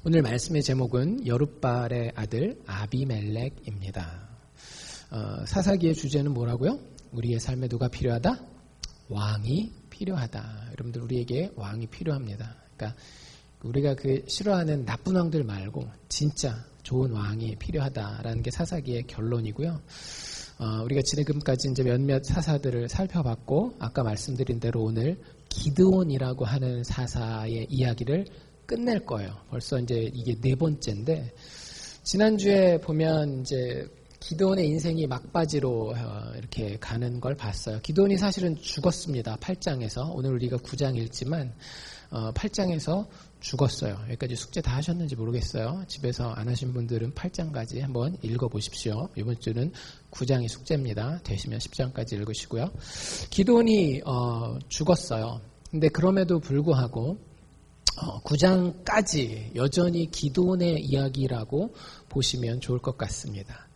오늘 말씀의 제목은 여룻발의 아들 아비멜렉입니다. 사사기의 주제는 뭐라고요? 우리의 삶에 누가 필요하다? 왕이 필요하다. 여러분들 우리에게 왕이 필요합니다. 그러니까 우리가 그 싫어하는 나쁜 왕들 말고 진짜 좋은 왕이 필요하다라는 게 사사기의 결론이고요. 우리가 지금까지 이제 몇몇 사사들을 살펴봤고 아까 말씀드린 대로 오늘 기드온이라고 하는 사사의 이야기를 끝낼 거예요. 벌써 이제 이게 네 번째인데 지난주에 보면 이제 기드온의 인생이 막바지로 이렇게 가는 걸 봤어요. 기드온이 사실은 죽었습니다. 8장에서. 오늘 우리가 9장 읽지만 8장에서 죽었어요. 여기까지 숙제 다 하셨는지 모르겠어요. 집에서 안 하신 분들은 8장까지 한번 읽어보십시오. 이번 주는 9장이 숙제입니다. 되시면 10장까지 읽으시고요. 기드온이 죽었어요. 근데 그럼에도 불구하고 9장까지 여전히 기드온의 이야기라고 보시면 좋을 것 같습니다.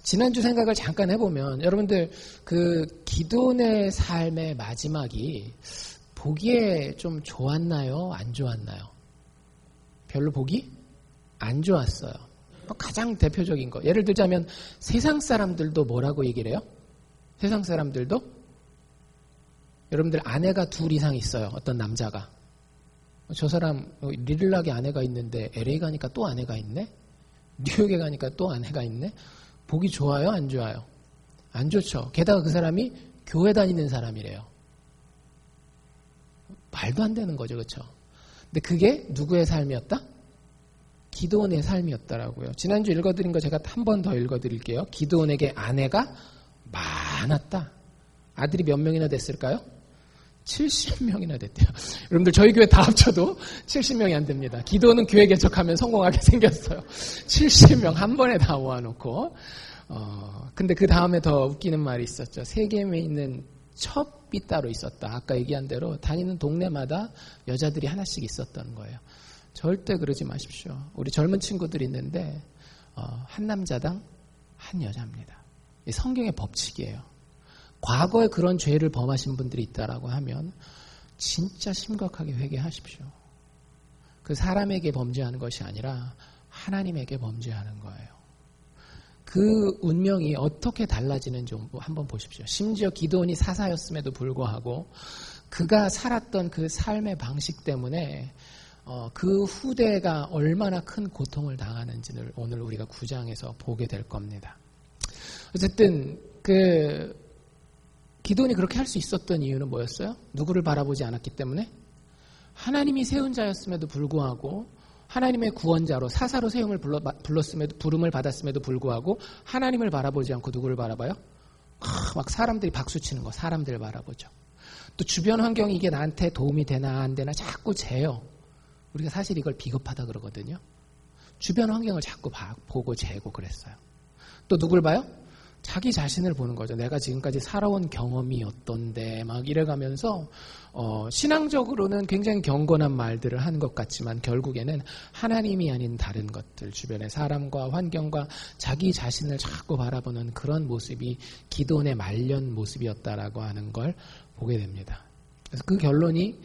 지난주 생각을 잠깐 해보면 여러분들 그 기드온의 삶의 마지막이 보기에 좀 좋았나요? 안 좋았나요? 별로 보기 안 좋았어요. 가장 대표적인 거. 예를 들자면 세상 사람들도 뭐라고 얘기를 해요? 세상 사람들도 여러분들 아내가 둘 이상 있어요. 어떤 남자가. 저 사람 리릴락에 아내가 있는데 LA 가니까 또 아내가 있네? 뉴욕에 가니까 또 아내가 있네? 보기 좋아요? 안 좋아요? 안 좋죠. 게다가 그 사람이 교회 다니는 사람이래요. 말도 안 되는 거죠. 그렇죠? 근데 그게 누구의 삶이었다? 기드온의 삶이었더라고요. 지난주 읽어드린 거 제가 한 번 더 읽어드릴게요. 기드온에게 아내가 많았다. 아들이 몇 명이나 됐을까요? 70명이나 됐대요. 여러분들 저희 교회 다 합쳐도 70명이 안 됩니다. 기도는 교회 개척하면 성공하게 생겼어요. 70명 한 번에 다 모아놓고 근데 그 다음에 더 웃기는 말이 있었죠. 세겜에 있는 첩이 따로 있었다. 아까 얘기한 대로 다니는 동네마다 여자들이 하나씩 있었던 거예요. 절대 그러지 마십시오. 우리 젊은 친구들이 있는데 한 남자당 한 여자입니다. 이 성경의 법칙이에요. 과거에 그런 죄를 범하신 분들이 있다라고 하면 진짜 심각하게 회개하십시오. 그 사람에게 범죄하는 것이 아니라 하나님에게 범죄하는 거예요. 그 운명이 어떻게 달라지는지 한번 보십시오. 심지어 기드온이 사사였음에도 불구하고 그가 살았던 그 삶의 방식 때문에 그 후대가 얼마나 큰 고통을 당하는지를 오늘 우리가 9장에서 보게 될 겁니다. 어쨌든 기드온이 그렇게 할 수 있었던 이유는 뭐였어요? 누구를 바라보지 않았기 때문에? 하나님이 세운 자였음에도 불구하고 하나님의 구원자로 사사로 부름을 받았음에도 불구하고 하나님을 바라보지 않고 누구를 바라봐요? 막 사람들이 박수치는 거 사람들 바라보죠. 또 주변 환경이 이게 나한테 도움이 되나 안 되나 자꾸 재요. 우리가 사실 이걸 비겁하다 그러거든요. 주변 환경을 자꾸 보고 재고 그랬어요. 또 누굴 봐요? 자기 자신을 보는 거죠. 내가 지금까지 살아온 경험이 어떤데 막 이래가면서 신앙적으로는 굉장히 경건한 말들을 한 것 같지만 결국에는 하나님이 아닌 다른 것들 주변의 사람과 환경과 자기 자신을 자꾸 바라보는 그런 모습이 기드온의 말년 모습이었다라고 하는 걸 보게 됩니다. 그래서 그 결론이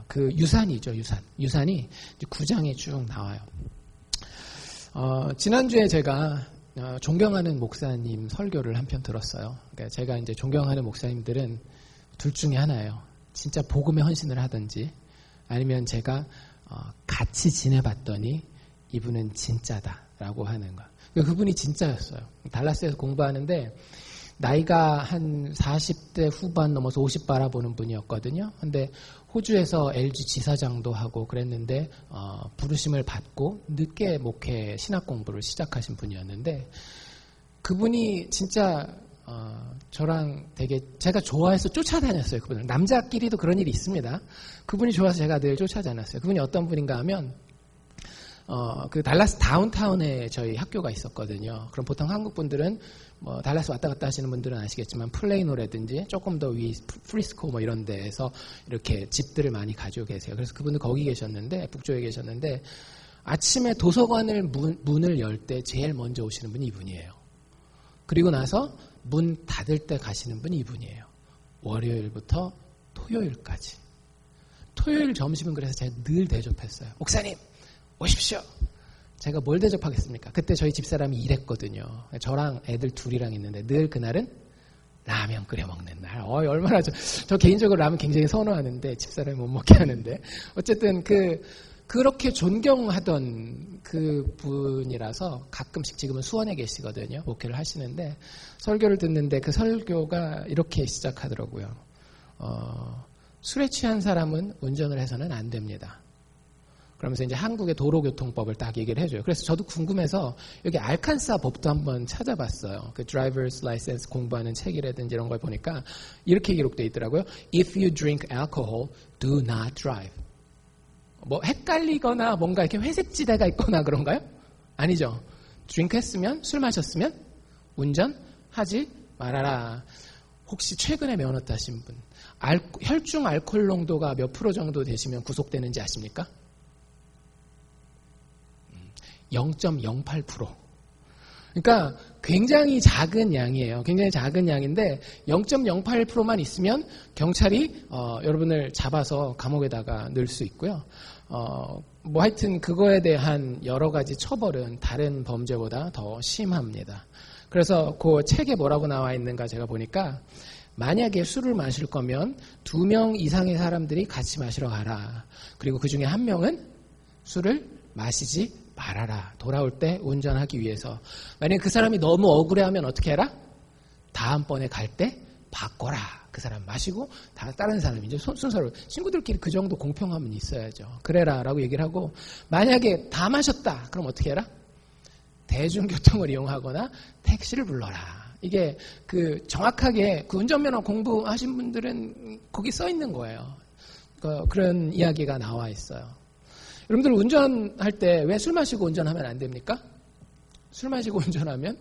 그 유산이죠. 유산이 9장에 쭉 나와요. 지난주에 제가 존경하는 목사님 설교를 한 편 들었어요. 그러니까 제가 이제 존경하는 목사님들은 둘 중에 하나예요. 진짜 복음에 헌신을 하든지 아니면 제가 같이 지내봤더니 이분은 진짜다라고 하는 거. 그분이 진짜였어요. 달라스에서 공부하는데 나이가 한 40대 후반 넘어서 50 바라보는 분이었거든요. 근데 호주에서 LG 지사장도 하고 그랬는데 부르심을 받고 늦게 목회 신학 공부를 시작하신 분이었는데 그분이 진짜 저랑 되게 제가 좋아해서 쫓아다녔어요. 그분을. 남자끼리도 그런 일이 있습니다. 그분이 좋아서 제가 늘 쫓아다녔어요. 그분이 어떤 분인가 하면 그 달라스 다운타운에 저희 학교가 있었거든요. 그럼 보통 한국 분들은 뭐 달라스 왔다 갔다 하시는 분들은 아시겠지만 플레이노라든지 조금 더 위 프리스코 뭐 이런 데에서 이렇게 집들을 많이 가지고 계세요. 그래서 그분은 거기 계셨는데 북쪽에 계셨는데 아침에 도서관을 문을 열 때 제일 먼저 오시는 분이 이분이에요. 그리고 나서 문 닫을 때 가시는 분이 이분이에요. 월요일부터 토요일까지. 토요일 점심은 그래서 제가 늘 대접했어요. 목사님 오십시오. 제가 뭘 대접하겠습니까? 그때 저희 집사람이 일했거든요. 저랑 애들 둘이랑 있는데 늘 그날은 라면 끓여 먹는 날. 얼마나 저 개인적으로 라면 굉장히 선호하는데 집사람이 못 먹게 하는데 어쨌든 그렇게 존경하던 그 분이라서 가끔씩 지금은 수원에 계시거든요. 목회를 하시는데 설교를 듣는데 그 설교가 이렇게 시작하더라고요. 술에 취한 사람은 운전을 해서는 안 됩니다. 그러면서 이제 한국의 도로교통법을 딱 얘기를 해줘요. 그래서 저도 궁금해서 여기 알칸사 법도 한번 찾아봤어요. 그 driver's license 공부하는 책이라든지 이런 걸 보니까 이렇게 기록되어 있더라고요. If you drink alcohol, do not drive. 뭐 헷갈리거나 뭔가 이렇게 회색지대가 있거나 그런가요? 아니죠. drink 했으면, 술 마셨으면 운전하지 말아라. 혹시 최근에 면허 따신 분, 혈중 알코올 농도가 몇 프로 정도 되시면 구속되는지 아십니까? 0.08%. 그러니까 굉장히 작은 양이에요. 굉장히 작은 양인데 0.08%만 있으면 경찰이 여러분을 잡아서 감옥에다가 넣을 수 있고요. 뭐 하여튼 그거에 대한 여러 가지 처벌은 다른 범죄보다 더 심합니다. 그래서 그 책에 뭐라고 나와 있는가 제가 보니까 만약에 술을 마실 거면 2명 이상의 사람들이 같이 마시러 가라. 그리고 그 중에 1명은 술을 마시지 말아라. 돌아올 때 운전하기 위해서. 만약에 그 사람이 너무 억울해하면 어떻게 해라? 다음번에 갈 때 바꿔라. 그 사람 마시고 다른 사람이 이제 순서로 친구들끼리 그 정도 공평함은 있어야죠. 그래라 라고 얘기를 하고 만약에 다 마셨다. 그럼 어떻게 해라? 대중교통을 이용하거나 택시를 불러라. 이게 정확하게 그 운전면허 공부하신 분들은 거기 써 있는 거예요. 그런 이야기가 나와 있어요. 여러분들 운전할 때 왜 술 마시고 운전하면 안 됩니까? 술 마시고 운전하면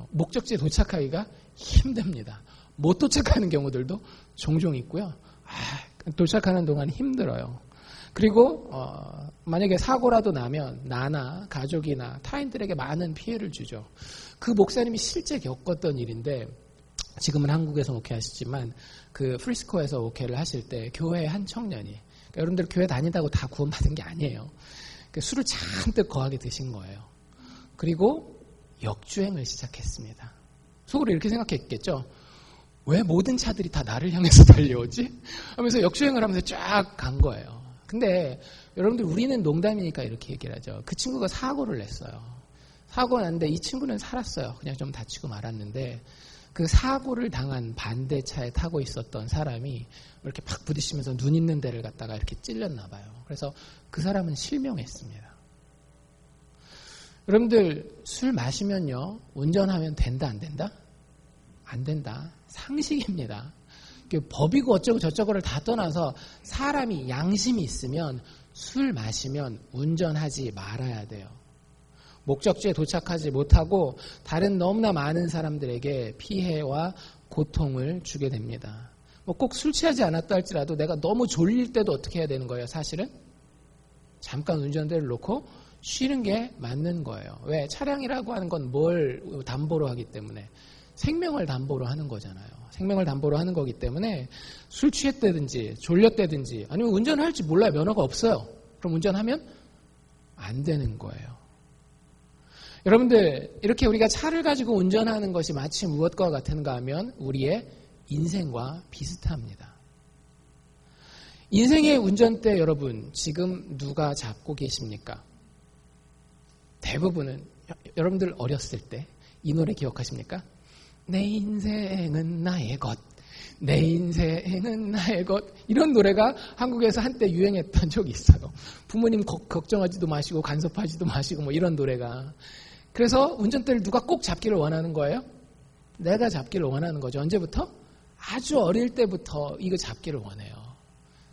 목적지에 도착하기가 힘듭니다. 못 도착하는 경우들도 종종 있고요. 도착하는 동안 힘들어요. 그리고 만약에 사고라도 나면 나나 가족이나 타인들에게 많은 피해를 주죠. 그 목사님이 실제 겪었던 일인데 지금은 한국에서 목회하시지만 그 프리스코에서 목회를 하실 때 교회 한 청년이 그러니까 여러분들 교회 다닌다고 다 구원받은 게 아니에요. 술을 잔뜩 거하게 드신 거예요. 그리고 역주행을 시작했습니다. 속으로 이렇게 생각했겠죠. 왜 모든 차들이 다 나를 향해서 달려오지? 하면서 역주행을 하면서 쫙 간 거예요. 근데 여러분들 우리는 농담이니까 이렇게 얘기를 하죠. 그 친구가 사고를 냈어요. 사고가 났는데 이 친구는 살았어요. 그냥 좀 다치고 말았는데 그 사고를 당한 반대차에 타고 있었던 사람이 이렇게 팍 부딪히면서 눈 있는 데를 갖다가 이렇게 찔렸나 봐요. 그래서 그 사람은 실명했습니다. 여러분들 술 마시면요 운전하면 된다 안 된다? 안 된다. 상식입니다. 법이고 어쩌고 저쩌고를 다 떠나서 사람이 양심이 있으면 술 마시면 운전하지 말아야 돼요. 목적지에 도착하지 못하고 다른 너무나 많은 사람들에게 피해와 고통을 주게 됩니다. 뭐 꼭 술 취하지 않았다 할지라도 내가 너무 졸릴 때도 어떻게 해야 되는 거예요? 사실은 잠깐 운전대를 놓고 쉬는 게 맞는 거예요. 왜? 차량이라고 하는 건 뭘 담보로 하기 때문에 생명을 담보로 하는 거잖아요. 생명을 담보로 하는 거기 때문에 술 취했다든지 졸렸다든지 아니면 운전을 할지 몰라요. 면허가 없어요. 그럼 운전하면 안 되는 거예요. 여러분들 이렇게 우리가 차를 가지고 운전하는 것이 마치 무엇과 같은가 하면 우리의 인생과 비슷합니다. 인생의 운전대 여러분 지금 누가 잡고 계십니까? 대부분은 여러분들 어렸을 때 이 노래 기억하십니까? 내 인생은 나의 것, 내 인생은 나의 것 이런 노래가 한국에서 한때 유행했던 적이 있어요. 부모님 걱정하지도 마시고 간섭하지도 마시고 뭐 이런 노래가. 그래서 운전대를 누가 꼭 잡기를 원하는 거예요? 내가 잡기를 원하는 거죠. 언제부터? 아주 어릴 때부터 이거 잡기를 원해요.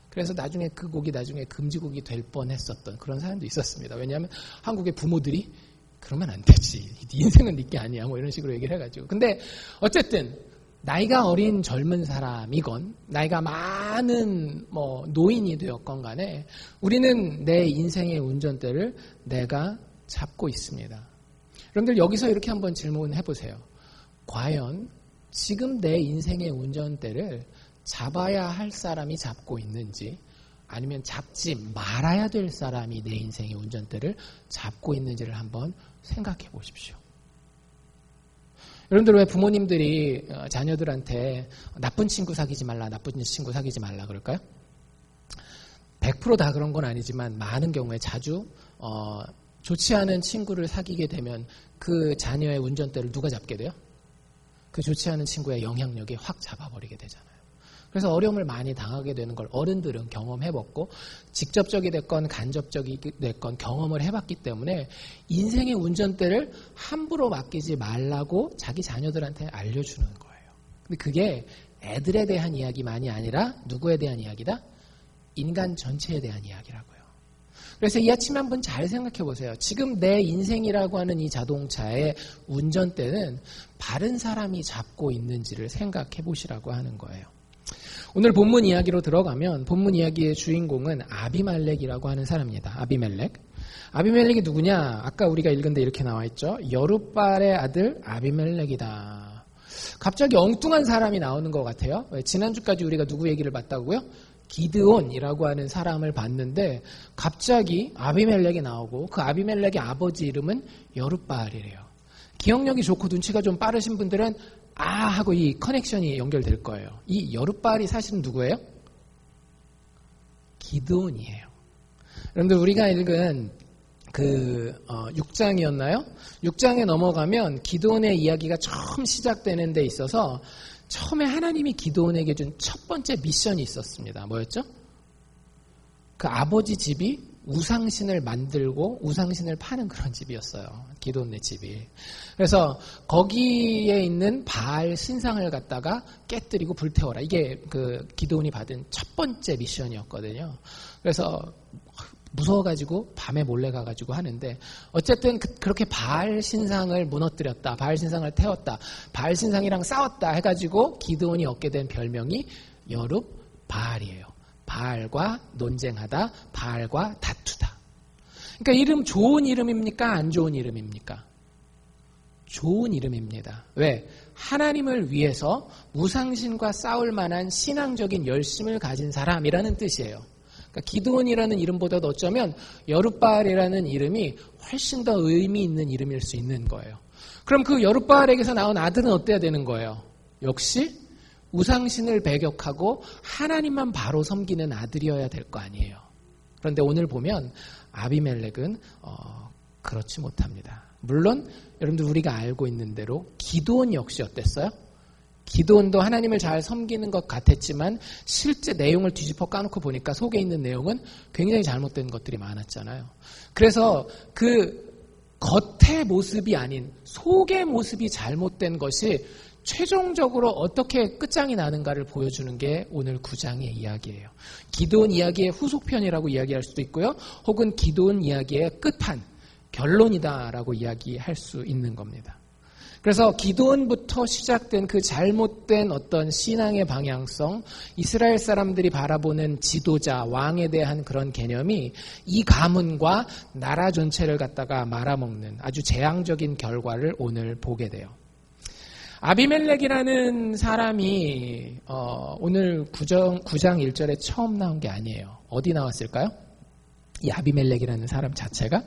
그래서 나중에 그 곡이 나중에 금지곡이 될 뻔했었던 그런 사람도 있었습니다. 왜냐하면 한국의 부모들이 그러면 안 되지. 네 인생은 네 게 아니야. 뭐 이런 식으로 얘기를 해가지고. 근데 어쨌든 나이가 어린 젊은 사람이건 나이가 많은 뭐 노인이 되었건 간에 우리는 내 인생의 운전대를 내가 잡고 있습니다. 여러분들 여기서 이렇게 한번 질문해 보세요. 과연 지금 내 인생의 운전대를 잡아야 할 사람이 잡고 있는지 아니면 잡지 말아야 될 사람이 내 인생의 운전대를 잡고 있는지를 한번 생각해 보십시오. 여러분들 왜 부모님들이 자녀들한테 나쁜 친구 사귀지 말라, 나쁜 친구 사귀지 말라 그럴까요? 100% 다 그런 건 아니지만 많은 경우에 자주 좋지 않은 친구를 사귀게 되면 그 자녀의 운전대를 누가 잡게 돼요? 그 좋지 않은 친구의 영향력이 확 잡아버리게 되잖아요. 그래서 어려움을 많이 당하게 되는 걸 어른들은 경험해봤고 직접적이 됐건 간접적이 됐건 경험을 해봤기 때문에 인생의 운전대를 함부로 맡기지 말라고 자기 자녀들한테 알려주는 거예요. 근데 그게 애들에 대한 이야기만이 아니라 누구에 대한 이야기다? 인간 전체에 대한 이야기라고요. 그래서 이 아침에 한번 잘 생각해 보세요. 지금 내 인생이라고 하는 이 자동차의 운전대는 바른 사람이 잡고 있는지를 생각해 보시라고 하는 거예요. 오늘 본문 이야기로 들어가면 본문 이야기의 주인공은 아비멜렉이라고 하는 사람입니다. 아비멜렉. 아비멜렉이 누구냐? 아까 우리가 읽은 데 이렇게 나와 있죠. 여룻발의 아들 아비멜렉이다. 갑자기 엉뚱한 사람이 나오는 것 같아요. 지난주까지 우리가 누구 얘기를 봤다고요? 기드온이라고 하는 사람을 봤는데 갑자기 아비멜렉이 나오고 그 아비멜렉의 아버지 이름은 여룻바알이래요. 기억력이 좋고 눈치가 좀 빠르신 분들은 하고 이 커넥션이 연결될 거예요. 이 여룻바알이 사실은 누구예요? 기드온이에요. 여러분들 우리가 읽은 그 6장이었나요? 6장에 넘어가면 기드온의 이야기가 처음 시작되는 데 있어서 처음에 하나님이 기드온에게 준 첫 번째 미션이 있었습니다. 뭐였죠? 그 아버지 집이 우상신을 만들고 우상신을 파는 그런 집이었어요. 기드온네 집이. 그래서 거기에 있는 바알 신상을 갖다가 깨뜨리고 불태워라. 이게 그 기드온이 받은 첫 번째 미션이었거든요. 그래서 무서워가지고 밤에 몰래 가가지고 하는데 어쨌든 그렇게 바알 신상을 무너뜨렸다. 바알 신상을 태웠다. 바알 신상이랑 싸웠다 해가지고 기드온이 얻게 된 별명이 여룻바알이에요. 바알과 논쟁하다, 바알과 다투다. 그러니까 이름 좋은 이름입니까? 안 좋은 이름입니까? 좋은 이름입니다. 왜? 하나님을 위해서 우상신과 싸울 만한 신앙적인 열심을 가진 사람이라는 뜻이에요. 그러니까 기드온이라는 이름보다도 어쩌면 여룻바알이라는 이름이 훨씬 더 의미 있는 이름일 수 있는 거예요. 그럼 그 여룻바알에게서 나온 아들은 어때야 되는 거예요? 역시 우상신을 배격하고 하나님만 바로 섬기는 아들이어야 될 거 아니에요. 그런데 오늘 보면 아비멜렉은 그렇지 못합니다. 물론 여러분들 우리가 알고 있는 대로 기드온 역시 어땠어요? 기드온도 하나님을 잘 섬기는 것 같았지만 실제 내용을 뒤집어 까놓고 보니까 속에 있는 내용은 굉장히 잘못된 것들이 많았잖아요. 그래서 그 겉의 모습이 아닌 속의 모습이 잘못된 것이 최종적으로 어떻게 끝장이 나는가를 보여주는 게 오늘 9장의 이야기예요. 기드온 이야기의 후속편이라고 이야기할 수도 있고요. 혹은 기드온 이야기의 끝판, 결론이다라고 이야기할 수 있는 겁니다. 그래서 기드온부터 시작된 그 잘못된 어떤 신앙의 방향성, 이스라엘 사람들이 바라보는 지도자, 왕에 대한 그런 개념이 이 가문과 나라 전체를 갖다가 말아먹는 아주 재앙적인 결과를 오늘 보게 돼요. 아비멜렉이라는 사람이 오늘 9장 1절에 처음 나온 게 아니에요. 어디 나왔을까요? 이 아비멜렉이라는 사람 자체가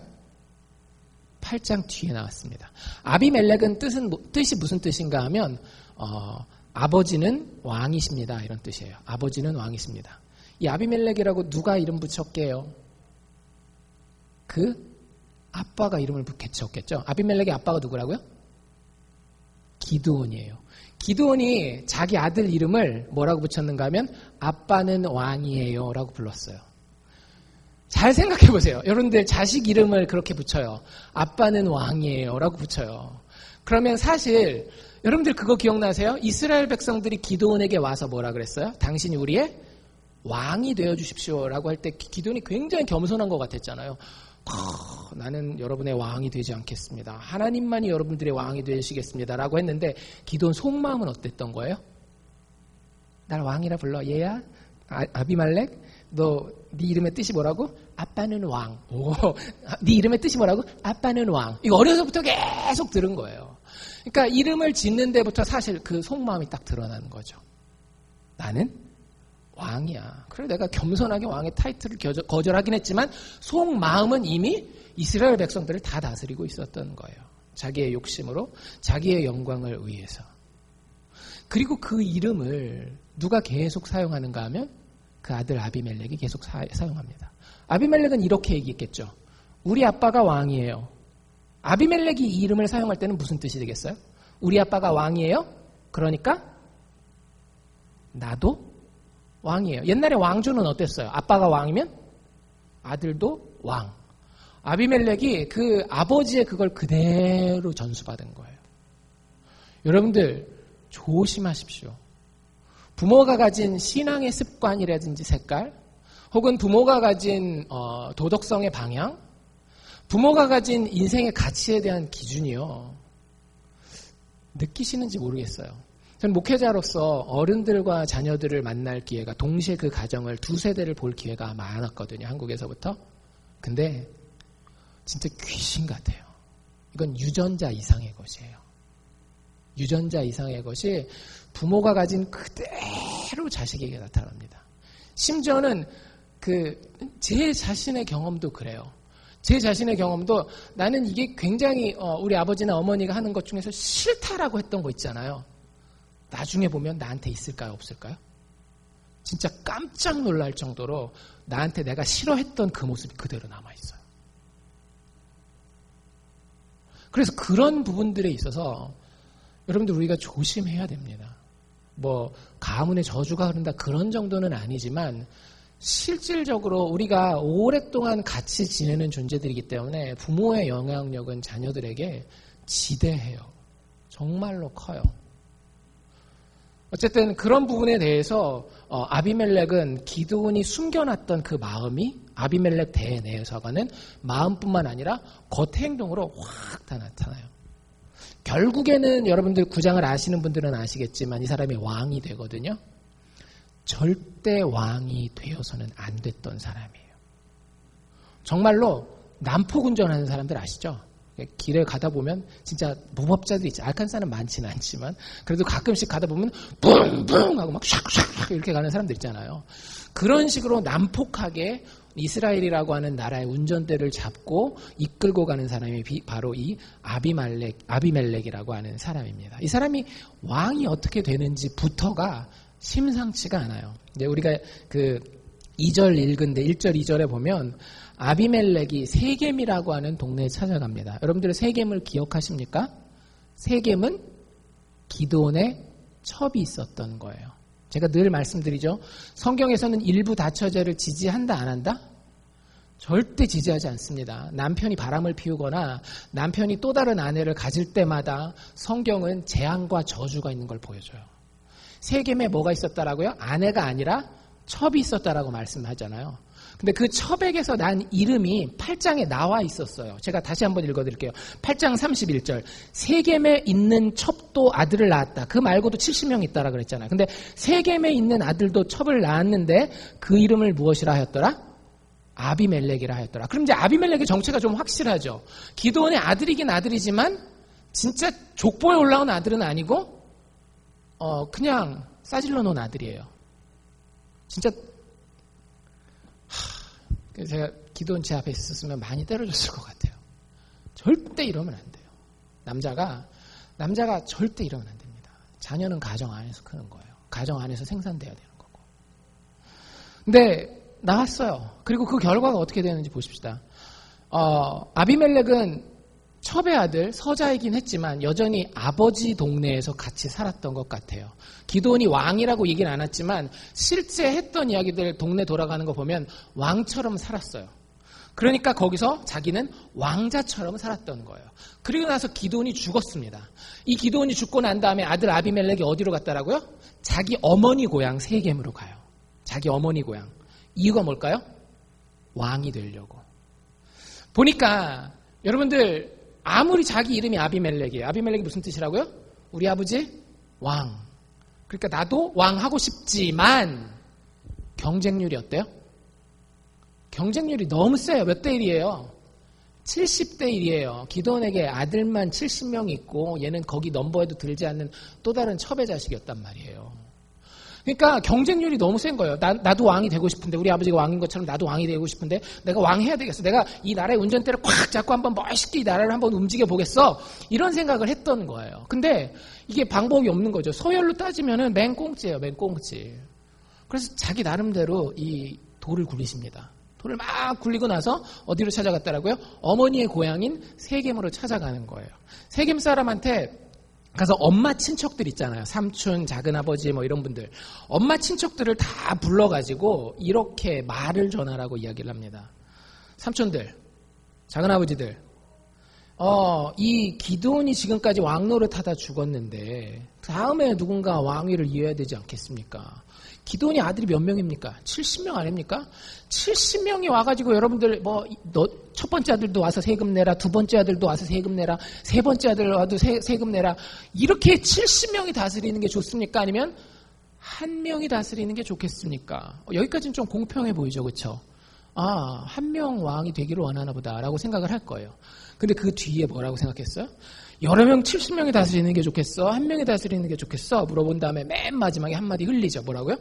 8장 뒤에 나왔습니다. 아비멜렉은 뜻이 무슨 뜻인가 하면 아버지는 왕이십니다. 이런 뜻이에요. 아버지는 왕이십니다. 이 아비멜렉이라고 누가 이름 붙였게요? 그 아빠가 이름을 붙였겠죠. 아비멜렉의 아빠가 누구라고요? 기드온이에요. 기드온이 자기 아들 이름을 뭐라고 붙였는가 하면 아빠는 왕이에요 라고 불렀어요. 잘 생각해 보세요. 여러분들 자식 이름을 그렇게 붙여요. 아빠는 왕이에요 라고 붙여요. 그러면 사실 여러분들 그거 기억나세요? 이스라엘 백성들이 기드온에게 와서 뭐라 그랬어요? 당신이 우리의 왕이 되어주십시오 라고 할 때 기드온이 굉장히 겸손한 것 같았잖아요. 나는 여러분의 왕이 되지 않겠습니다. 하나님만이 여러분들의 왕이 되시겠습니다 라고 했는데 기드온 속마음은 어땠던 거예요? 날 왕이라 불러. 얘야? 아비멜렉? 너 네 이름의 뜻이 뭐라고? 아빠는 왕. 네 이름의 뜻이 뭐라고? 아빠는 왕. 이거 어려서부터 계속 들은 거예요. 그러니까 이름을 짓는 데부터 사실 그 속마음이 딱 드러나는 거죠. 나는 왕이야. 그래 내가 겸손하게 왕의 타이틀을 거절하긴 했지만 속마음은 이미 이스라엘 백성들을 다 다스리고 있었던 거예요. 자기의 욕심으로 자기의 영광을 위해서. 그리고 그 이름을 누가 계속 사용하는가 하면 그 아들 아비멜렉이 계속 사용합니다. 아비멜렉은 이렇게 얘기했겠죠. 우리 아빠가 왕이에요. 아비멜렉이 이 이름을 사용할 때는 무슨 뜻이 되겠어요? 우리 아빠가 왕이에요? 그러니까 나도 왕이에요. 옛날에 왕조는 어땠어요? 아빠가 왕이면 아들도 왕. 아비멜렉이 그 아버지의 그걸 그대로 전수받은 거예요. 여러분들 조심하십시오. 부모가 가진 신앙의 습관이라든지 색깔, 혹은 부모가 가진 도덕성의 방향, 부모가 가진 인생의 가치에 대한 기준이요. 느끼시는지 모르겠어요. 저는 목회자로서 어른들과 자녀들을 만날 기회가, 동시에 그 가정을 두 세대를 볼 기회가 많았거든요. 한국에서부터. 근데 진짜 귀신 같아요. 이건 유전자 이상의 것이에요. 유전자 이상의 것이 부모가 가진 그대로 자식에게 나타납니다. 심지어는 제 자신의 경험도 그래요. 제 자신의 경험도 나는 이게 굉장히 우리 아버지나 어머니가 하는 것 중에서 싫다라고 했던 거 있잖아요. 나중에 보면 나한테 있을까요? 없을까요? 진짜 깜짝 놀랄 정도로 나한테 내가 싫어했던 그 모습이 그대로 남아있어요. 그래서 그런 부분들에 있어서 여러분들 우리가 조심해야 됩니다. 뭐 가문의 저주가 흐른다 그런 정도는 아니지만 실질적으로 우리가 오랫동안 같이 지내는 존재들이기 때문에 부모의 영향력은 자녀들에게 지대해요. 정말로 커요. 어쨌든 그런 부분에 대해서 아비멜렉은 기드온이 숨겨놨던 그 마음이 아비멜렉 대에 내에서가는 마음뿐만 아니라 겉 행동으로 확 다 나타나요. 결국에는 여러분들 구장을 아시는 분들은 아시겠지만 이 사람이 왕이 되거든요. 절대 왕이 되어서는 안 됐던 사람이에요. 정말로 난폭운전하는 사람들 아시죠? 길에 가다 보면 진짜 무법자들이 있죠. 알칸사는 많지는 않지만 그래도 가끔씩 가다 보면 뿡뿡 하고 막 샥샥 이렇게 가는 사람들 있잖아요. 그런 식으로 난폭하게 이스라엘이라고 하는 나라의 운전대를 잡고 이끌고 가는 사람이 바로 이 아비멜렉이라고 하는 사람입니다. 이 사람이 왕이 어떻게 되는지부터가 심상치가 않아요. 이제 우리가 그 2절 읽은데 1절 2절에 보면 아비멜렉이 세겜이라고 하는 동네에 찾아갑니다. 여러분들 세겜을 기억하십니까? 세겜은 기드온의 첩이 있었던 거예요. 제가 늘 말씀드리죠. 성경에서는 일부 다처제를 지지한다 안 한다? 절대 지지하지 않습니다. 남편이 바람을 피우거나 남편이 또 다른 아내를 가질 때마다 성경은 재앙과 저주가 있는 걸 보여줘요. 세겜에 뭐가 있었다라고요? 아내가 아니라 첩이 있었다라고 말씀하잖아요. 근데 그 첩에게서 난 이름이 8장에 나와 있었어요. 제가 다시 한번 읽어드릴게요. 8장 31절. 세겜에 있는 첩도 아들을 낳았다. 그 말고도 70명 있다라 그랬잖아요. 근데 세겜에 있는 아들도 첩을 낳았는데 그 이름을 무엇이라 하였더라? 아비멜렉이라 하였더라. 그럼 이제 아비멜렉의 정체가 좀 확실하죠. 기드온의 아들이긴 아들이지만 진짜 족보에 올라온 아들은 아니고 그냥 싸질러 놓은 아들이에요. 진짜 제가 기드온 제 앞에 있었으면 많이 때려줬을 것 같아요. 절대 이러면 안 돼요. 남자가 절대 이러면 안 됩니다. 자녀는 가정 안에서 크는 거예요. 가정 안에서 생산돼야 되는 거고. 근데 나왔어요. 그리고 그 결과가 어떻게 되는지 보십시다. 아비멜렉은 첩의 아들 서자이긴 했지만 여전히 아버지 동네에서 같이 살았던 것 같아요. 기드온이 왕이라고 얘기는 안 했지만 실제 했던 이야기들 동네 돌아가는 거 보면 왕처럼 살았어요. 그러니까 거기서 자기는 왕자처럼 살았던 거예요. 그리고 나서 기드온이 죽었습니다. 이 기드온이 죽고 난 다음에 아들 아비멜렉이 어디로 갔다라고요? 자기 어머니 고향 세겜으로 가요. 자기 어머니 고향. 이유가 뭘까요? 왕이 되려고. 보니까 여러분들 아무리 자기 이름이 아비멜렉이에요. 아비멜렉이 무슨 뜻이라고요? 우리 아버지 왕. 그러니까 나도 왕 하고 싶지만 경쟁률이 어때요? 경쟁률이 너무 세요. 몇 대 1이에요? 70대 1이에요. 기드온에게 아들만 70명 있고 얘는 거기 넘버에도 들지 않는 또 다른 첩의 자식이었단 말이에요. 그러니까 경쟁률이 너무 센 거예요. 나도 왕이 되고 싶은데, 우리 아버지가 왕인 것처럼 나도 왕이 되고 싶은데, 내가 왕 해야 되겠어. 내가 이 나라의 운전대를 꽉 잡고 한번 멋있게 이 나라를 한번 움직여 보겠어. 이런 생각을 했던 거예요. 근데 이게 방법이 없는 거죠. 서열로 따지면은 맹꽁지예요, 맹꽁지. 그래서 자기 나름대로 이 돌을 굴리십니다. 돌을 막 굴리고 나서 어디로 찾아갔더라고요? 어머니의 고향인 세겜으로 찾아가는 거예요. 세겜 사람한테 가서 엄마 친척들 있잖아요. 삼촌, 작은아버지 뭐 이런 분들. 엄마 친척들을 다 불러가지고 이렇게 말을 전하라고 이야기를 합니다. 삼촌들, 작은아버지들, 이 기드온이 지금까지 왕 노릇하다 죽었는데 다음에 누군가 왕위를 이어야 되지 않겠습니까? 기드온이 아들이 몇 명입니까? 70명 아닙니까? 70명이 와가지고 여러분들 첫 번째 아들도 와서 세금 내라, 두 번째 아들도 와서 세금 내라, 세 번째 아들 와도 세금 내라. 이렇게 70명이 다스리는 게 좋습니까? 아니면 한 명이 다스리는 게 좋겠습니까? 여기까지는 좀 공평해 보이죠, 그렇죠? 한 명 왕이 되기를 원하나 보다라고 생각을 할 거예요. 근데 그 뒤에 뭐라고 생각했어요? 여러 명 70명이 다스리는 게 좋겠어? 한 명이 다스리는 게 좋겠어? 물어본 다음에 맨 마지막에 한마디 흘리죠. 뭐라고요?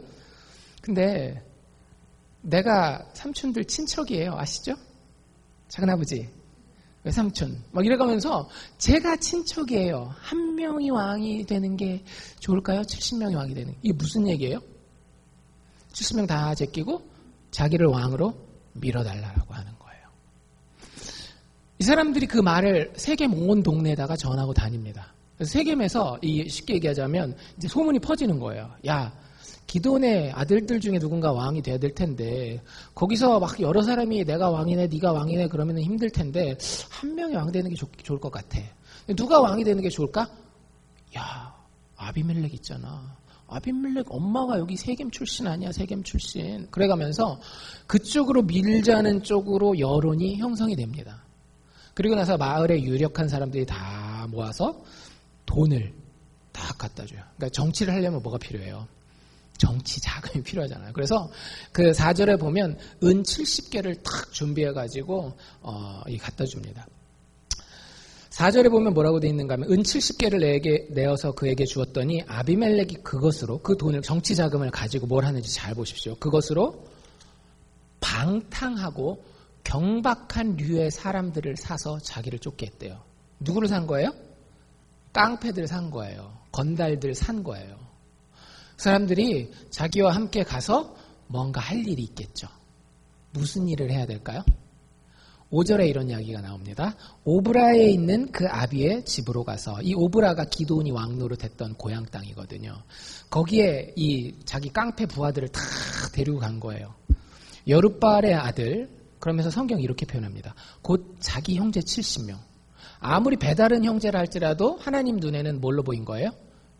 근데 내가 삼촌들 친척이에요. 아시죠? 작은아버지, 외삼촌 막 이래가면서 제가 친척이에요. 한 명이 왕이 되는 게 좋을까요? 70명이 왕이 되는 게. 이게 무슨 얘기예요? 70명 다 제끼고 자기를 왕으로 밀어달라고 하는 거예요. 이 사람들이 그 말을 세겜 온 동네에다가 전하고 다닙니다. 그래서 세겜에서 쉽게 얘기하자면 이제 소문이 퍼지는 거예요. 야, 기드온의 아들들 중에 누군가 왕이 돼야 될 텐데 거기서 막 여러 사람이 내가 왕이네, 네가 왕이네 그러면 힘들 텐데 한 명이 왕 되는 게 좋을 것 같아. 누가 왕이 되는 게 좋을까? 야, 아비멜렉 있잖아. 아비멜렉 엄마가 여기 세겜 출신 아니야, 세겜 출신. 그래가면서 그쪽으로 밀자는 쪽으로 여론이 형성이 됩니다. 그리고 나서 마을에 유력한 사람들이 다 모아서 돈을 다 갖다 줘요. 그러니까 정치를 하려면 뭐가 필요해요? 정치 자금이 필요하잖아요. 그래서 그 4절에 보면 은 70개를 탁 준비해가지고 갖다 줍니다. 4절에 보면 뭐라고 돼 있는가 하면 은 70개를 내어서 그에게 주었더니 아비멜렉이 그것으로 그 돈을 정치 자금을 가지고 뭘 하는지 잘 보십시오. 그것으로 방탕하고 경박한 류의 사람들을 사서 자기를 쫓게 했대요. 누구를 산 거예요? 깡패들 산 거예요. 건달들 산 거예요. 그 사람들이 자기와 함께 가서 뭔가 할 일이 있겠죠. 무슨 일을 해야 될까요? 5절에 이런 이야기가 나옵니다. 오브라에 있는 그 아비의 집으로 가서, 이 오브라가 기드온이 왕 노릇했던 고향 땅이거든요. 거기에 이 자기 깡패 부하들을 다 데리고 간 거예요. 여룻바알의 아들, 그러면서 성경이 이렇게 표현합니다. 곧 자기 형제 70명. 아무리 배다른 형제라 할지라도 하나님 눈에는 뭘로 보인 거예요?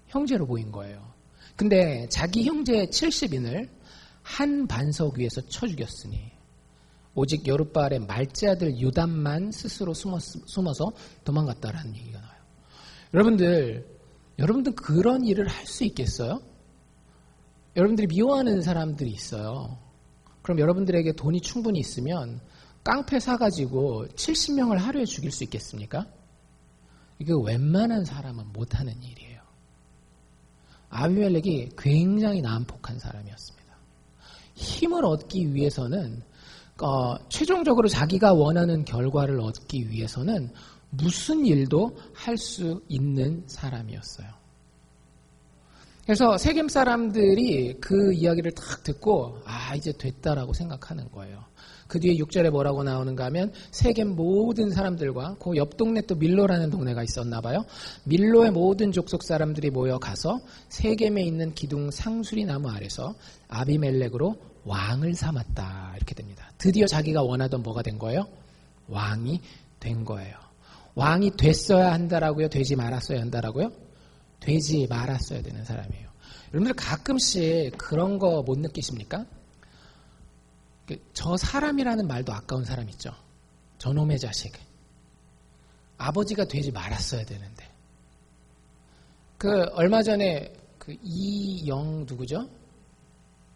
형제로 보인 거예요. 근데 자기 형제 70인을 한 반석 위에서 쳐 죽였으니 오직 여룻바알의 말째 아들 요담만 스스로 숨어서 도망갔다라는 얘기가 나와요. 여러분들 그런 일을 할 수 있겠어요? 여러분들이 미워하는 사람들이 있어요. 그럼 여러분들에게 돈이 충분히 있으면 깡패 사가지고 70명을 하루에 죽일 수 있겠습니까? 이게 웬만한 사람은 못하는 일이에요. 아비멜렉이 굉장히 난폭한 사람이었습니다. 힘을 얻기 위해서는 최종적으로 자기가 원하는 결과를 얻기 위해서는 무슨 일도 할 수 있는 사람이었어요. 그래서 세겜 사람들이 그 이야기를 딱 듣고 이제 됐다라고 생각하는 거예요. 그 뒤에 6절에 뭐라고 나오는가 하면 세겜 모든 사람들과 그 옆 동네 또 밀로라는 동네가 있었나 봐요. 밀로의 모든 족속 사람들이 모여가서 세겜에 있는 기둥 상수리 나무 아래서 아비멜렉으로 왕을 삼았다. 이렇게 됩니다. 드디어 자기가 원하던 뭐가 된 거예요? 왕이 된 거예요. 왕이 됐어야 한다라고요? 되지 말았어야 한다라고요? 되지 말았어야 되는 사람이에요. 여러분들 가끔씩 그런 거 못 느끼십니까? 저 사람이라는 말도 아까운 사람 있죠. 저놈의 자식. 아버지가 되지 말았어야 되는데. 얼마 전에 이영 누구죠?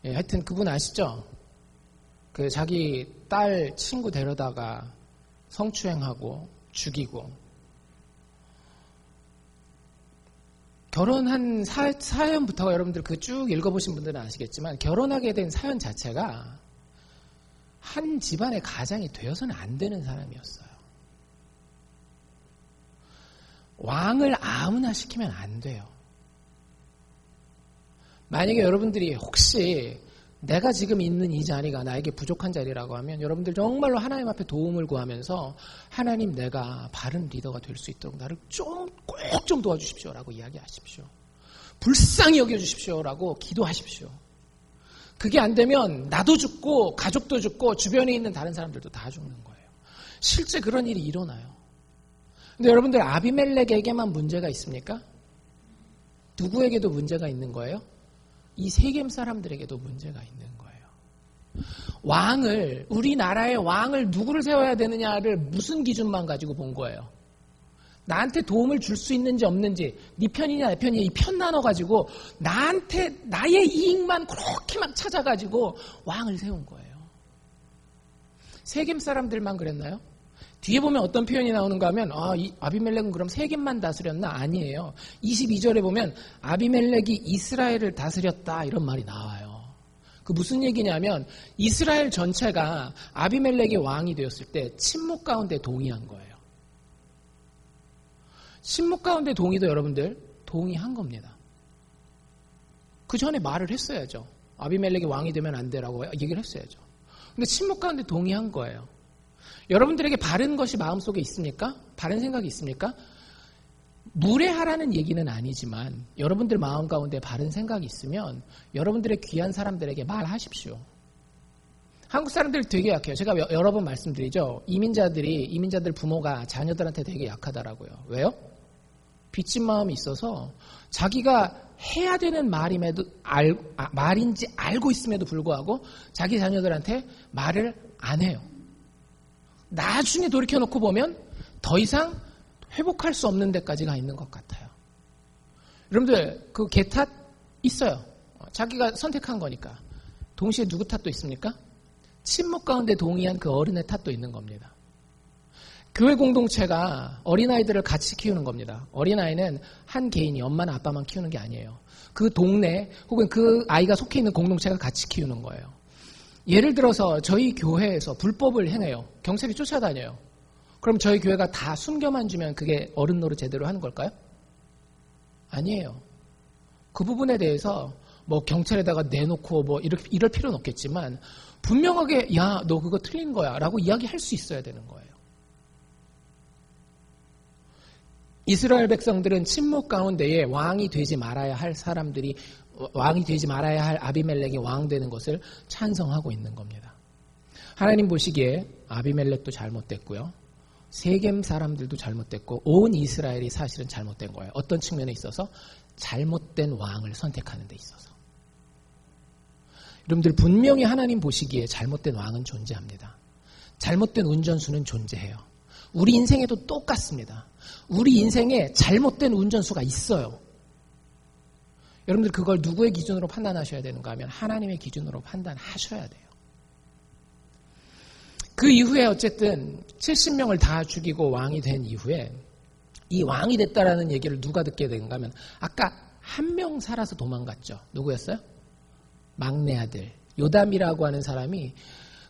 하여튼 그분 아시죠? 자기 딸 친구 데려다가 성추행하고 죽이고 결혼한 사연부터 여러분들 그 쭉 읽어보신 분들은 아시겠지만 결혼하게 된 사연 자체가 한 집안의 가장이 되어서는 안 되는 사람이었어요. 왕을 아무나 시키면 안 돼요. 만약에 여러분들이 혹시 내가 지금 있는 이 자리가 나에게 부족한 자리라고 하면 여러분들 정말로 하나님 앞에 도움을 구하면서 하나님 내가 바른 리더가 될 수 있도록 나를 꼭 좀 도와주십시오라고 이야기하십시오. 불쌍히 여겨주십시오라고 기도하십시오. 그게 안 되면 나도 죽고 가족도 죽고 주변에 있는 다른 사람들도 다 죽는 거예요. 실제 그런 일이 일어나요. 근데 여러분들 아비멜렉에게만 문제가 있습니까? 누구에게도 문제가 있는 거예요? 이 세겜 사람들에게도 문제가 있는 거예요. 우리나라의 왕을 누구를 세워야 되느냐를 무슨 기준만 가지고 본 거예요? 나한테 도움을 줄 수 있는지 없는지, 네 편이냐 내 편이냐 이 편 나눠가지고 나한테 나의 이익만 그렇게 막 찾아가지고 왕을 세운 거예요. 세겜 사람들만 그랬나요? 뒤에 보면 어떤 표현이 나오는가 하면 이 아비멜렉은 그럼 세겜만 다스렸나? 아니에요. 22절에 보면 아비멜렉이 이스라엘을 다스렸다 이런 말이 나와요. 그 무슨 얘기냐면 이스라엘 전체가 아비멜렉이 왕이 되었을 때 침묵 가운데 동의한 거예요. 침묵 가운데 동의도 여러분들 동의한 겁니다. 그 전에 말을 했어야죠. 아비멜렉이 왕이 되면 안 되라고 얘기를 했어야죠. 근데 침묵 가운데 동의한 거예요. 여러분들에게 바른 것이 마음속에 있습니까? 바른 생각이 있습니까? 무례하라는 얘기는 아니지만 여러분들 마음 가운데 바른 생각이 있으면 여러분들의 귀한 사람들에게 말하십시오. 한국 사람들 되게 약해요. 제가 여러 번 말씀드리죠. 이민자들 부모가 자녀들한테 되게 약하다라고요. 왜요? 빚진 마음이 있어서 자기가 해야 되는 말인지 알고 있음에도 불구하고 자기 자녀들한테 말을 안 해요. 나중에 돌이켜놓고 보면 더 이상 회복할 수 없는 데까지 가 있는 것 같아요. 여러분들 그 개 탓 있어요. 자기가 선택한 거니까. 동시에 누구 탓도 있습니까? 침묵 가운데 동의한 그 어른의 탓도 있는 겁니다. 교회 공동체가 어린아이들을 같이 키우는 겁니다. 어린아이는 한 개인이 엄마나 아빠만 키우는 게 아니에요. 그 동네 혹은 그 아이가 속해 있는 공동체가 같이 키우는 거예요. 예를 들어서 저희 교회에서 불법을 행해요. 경찰이 쫓아다녀요. 그럼 저희 교회가 다 숨겨만 주면 그게 어른 노릇 제대로 하는 걸까요? 아니에요. 그 부분에 대해서 뭐 경찰에다가 내놓고 뭐 이럴 필요는 없겠지만 분명하게 야, 너 그거 틀린 거야 라고 이야기할 수 있어야 되는 거예요. 이스라엘 백성들은 침묵 가운데에 왕이 되지 말아야 할 아비멜렉이 왕 되는 것을 찬성하고 있는 겁니다. 하나님 보시기에 아비멜렉도 잘못됐고요. 세겜 사람들도 잘못됐고 온 이스라엘이 사실은 잘못된 거예요. 어떤 측면에 있어서? 잘못된 왕을 선택하는 데 있어서. 여러분들 분명히 하나님 보시기에 잘못된 왕은 존재합니다. 잘못된 운전수는 존재해요. 우리 인생에도 똑같습니다. 우리 인생에 잘못된 운전수가 있어요. 여러분들 그걸 누구의 기준으로 판단하셔야 되는가 하면 하나님의 기준으로 판단하셔야 돼요. 그 이후에 어쨌든 70명을 다 죽이고 왕이 된 이후에 이 왕이 됐다라는 얘기를 누가 듣게 되는가 하면 아까 한 명 살아서 도망갔죠. 누구였어요? 막내 아들 요담이라고 하는 사람이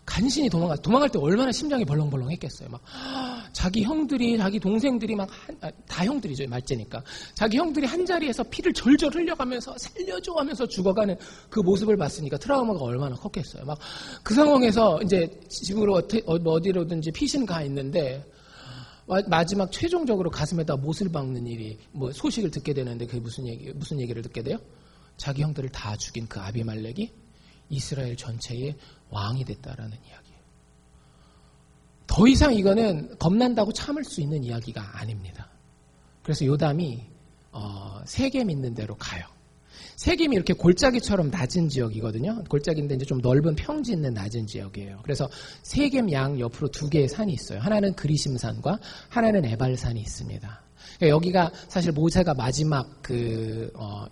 간신히 도망갈 때 얼마나 심장이 벌렁벌렁 했겠어요. 막 자기 형들이 자기 동생들이 다 형들이죠. 말째니까. 자기 형들이 한 자리에서 피를 절절 흘려가면서 살려줘 하면서 죽어가는 그 모습을 봤으니까 트라우마가 얼마나 컸겠어요. 막 그 상황에서 이제 집으로 어디로든지 피신 가 있는데 마지막 최종적으로 가슴에다 못을 박는 일이 뭐 소식을 듣게 되는데 그게 무슨 얘기를 듣게 돼요? 자기 형들을 다 죽인 그 아비멜렉이 이스라엘 전체의 왕이 됐다라는 이야기예요. 더 이상 이거는 겁난다고 참을 수 있는 이야기가 아닙니다. 그래서 요담이 세겜 있는 데로 가요. 세겜이 이렇게 골짜기처럼 낮은 지역이거든요. 골짜기인데 이제 좀 넓은 평지 있는 낮은 지역이에요. 그래서 세겜 양 옆으로 두 개의 산이 있어요. 하나는 그리심산과 하나는 에발산이 있습니다. 여기가 사실 모세가 마지막